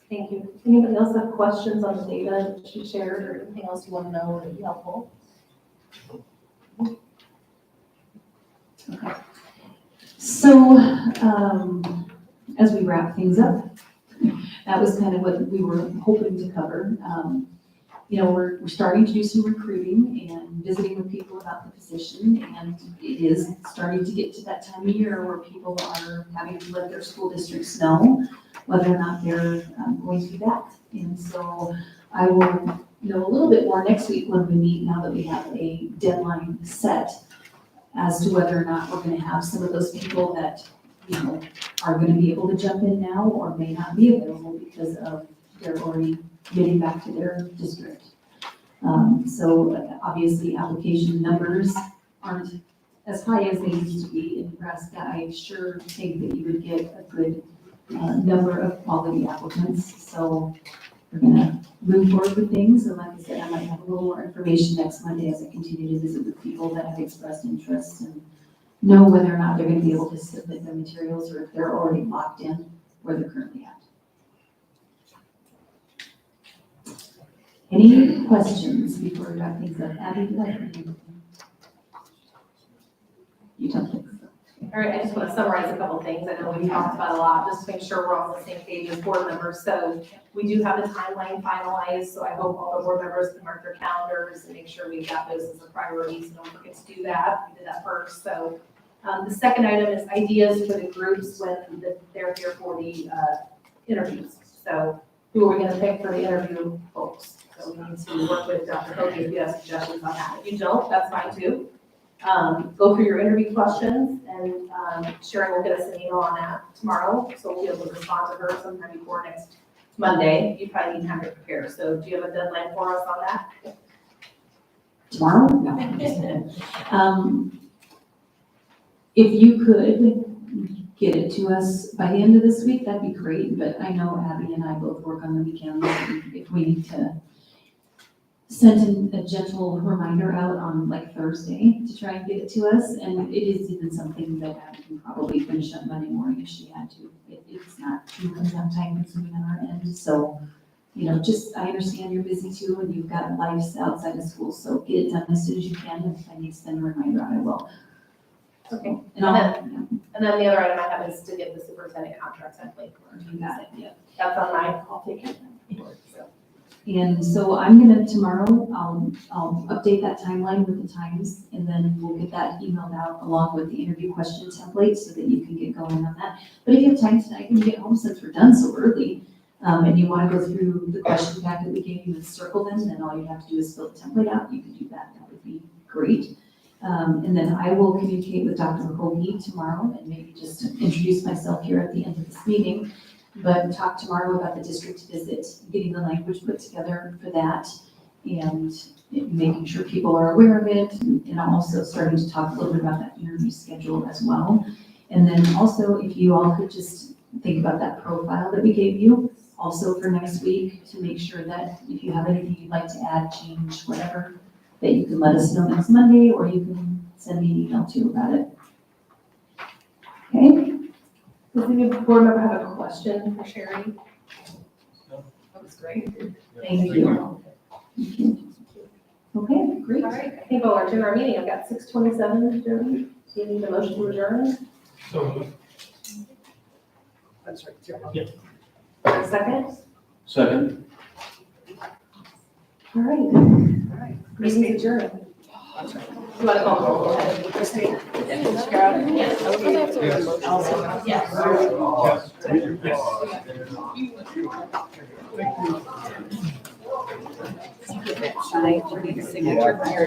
Thank you. Anybody else have questions on the data that you shared or anything else you want to know that would be helpful? So, as we wrap things up, that was kind of what we were hoping to cover. You know, we're starting to do some recruiting and visiting with people about the position, and it is starting to get to that time of year where people are having to let their school districts know whether or not they're going to be back. And so I will know a little bit more next week when we meet, now that we have a deadline set, as to whether or not we're gonna have some of those people that, you know, are gonna be able to jump in now or may not be available because of they're already getting back to their district. So obviously application numbers aren't as high as they used to be in Nebraska. I sure think that you would get a good number of quality applicants. So we're gonna move forward with things, and like I said, I might have a little more information next Monday as I continue to visit with people that have expressed interest and know whether or not they're gonna be able to submit their materials or if they're already locked in where they're currently at. Any questions before we wrap things up? Abby, did I hear you? You don't think so? All right, I just want to summarize a couple things. I know we talked about a lot, just to make sure we're all on the same page as board members. So we do have the timeline finalized, so I hope all the board members can mark their calendars and make sure we've got those as a priority, so don't forget to do that. We did that first. So the second item is ideas for the groups when they're here for the interviews. So who are we gonna pick for the interview folks? So we need to work with Dr. Hogan if you have suggestions on that. If you don't, that's fine too. Go through your interview questions, and Sharon will get us an email on that tomorrow, so we'll be able to respond to her sometime before next Monday. You probably need time to prepare, so do you have a deadline for us on that? Tomorrow? No, I'm just kidding. If you could get it to us by the end of this week, that'd be great, but I know Abby and I both work on the weekends, and if we need to send a gentle reminder out on like Thursday to try and get it to us, and it is even something that Abby can probably finish up Monday morning if she had to. It's not too time consuming on our end, so, you know, just, I understand you're busy too, and you've got lives outside of school, so get it done as soon as you can, and if I need to send a reminder out, I will. Okay. And I'll, And then the other item I have is to get the superintendent contract template. do that, yeah. That's on my, I'll take it. So. And so I'm gonna, tomorrow, I'll update that timeline with the times, and then we'll get that emailed out along with the interview question template so that you can get going on that. But if you have time tonight, when you get home, since we're done so early, and you wanna go through the question packet we gave you and circle them, then all you have to do is fill the template out, you can do that, that would be great. And then I will communicate with Dr. Hoagie tomorrow and maybe just introduce myself here at the end of this meeting. But talk tomorrow about the district visit, getting the language put together for that, and making sure people are aware of it, and also starting to talk a little bit about that interview schedule as well. And then also, if you all could just think about that profile that we gave you, also for next week, to make sure that if you have anything you'd like to add, change, whatever, that you can let us know next Monday, or you can send me an email too about it. Okay? Does any board member have a question for Sherry? That was great. Thank you. Okay, great. All right, I think we'll adjourn our meeting. I've got 6:27 adjourned. Do you need a motion to adjourn? So, That's right. Yeah. A second? Second. All right. Meeting's adjourned. You want to call? Christine? Yes. Yes. Signature for your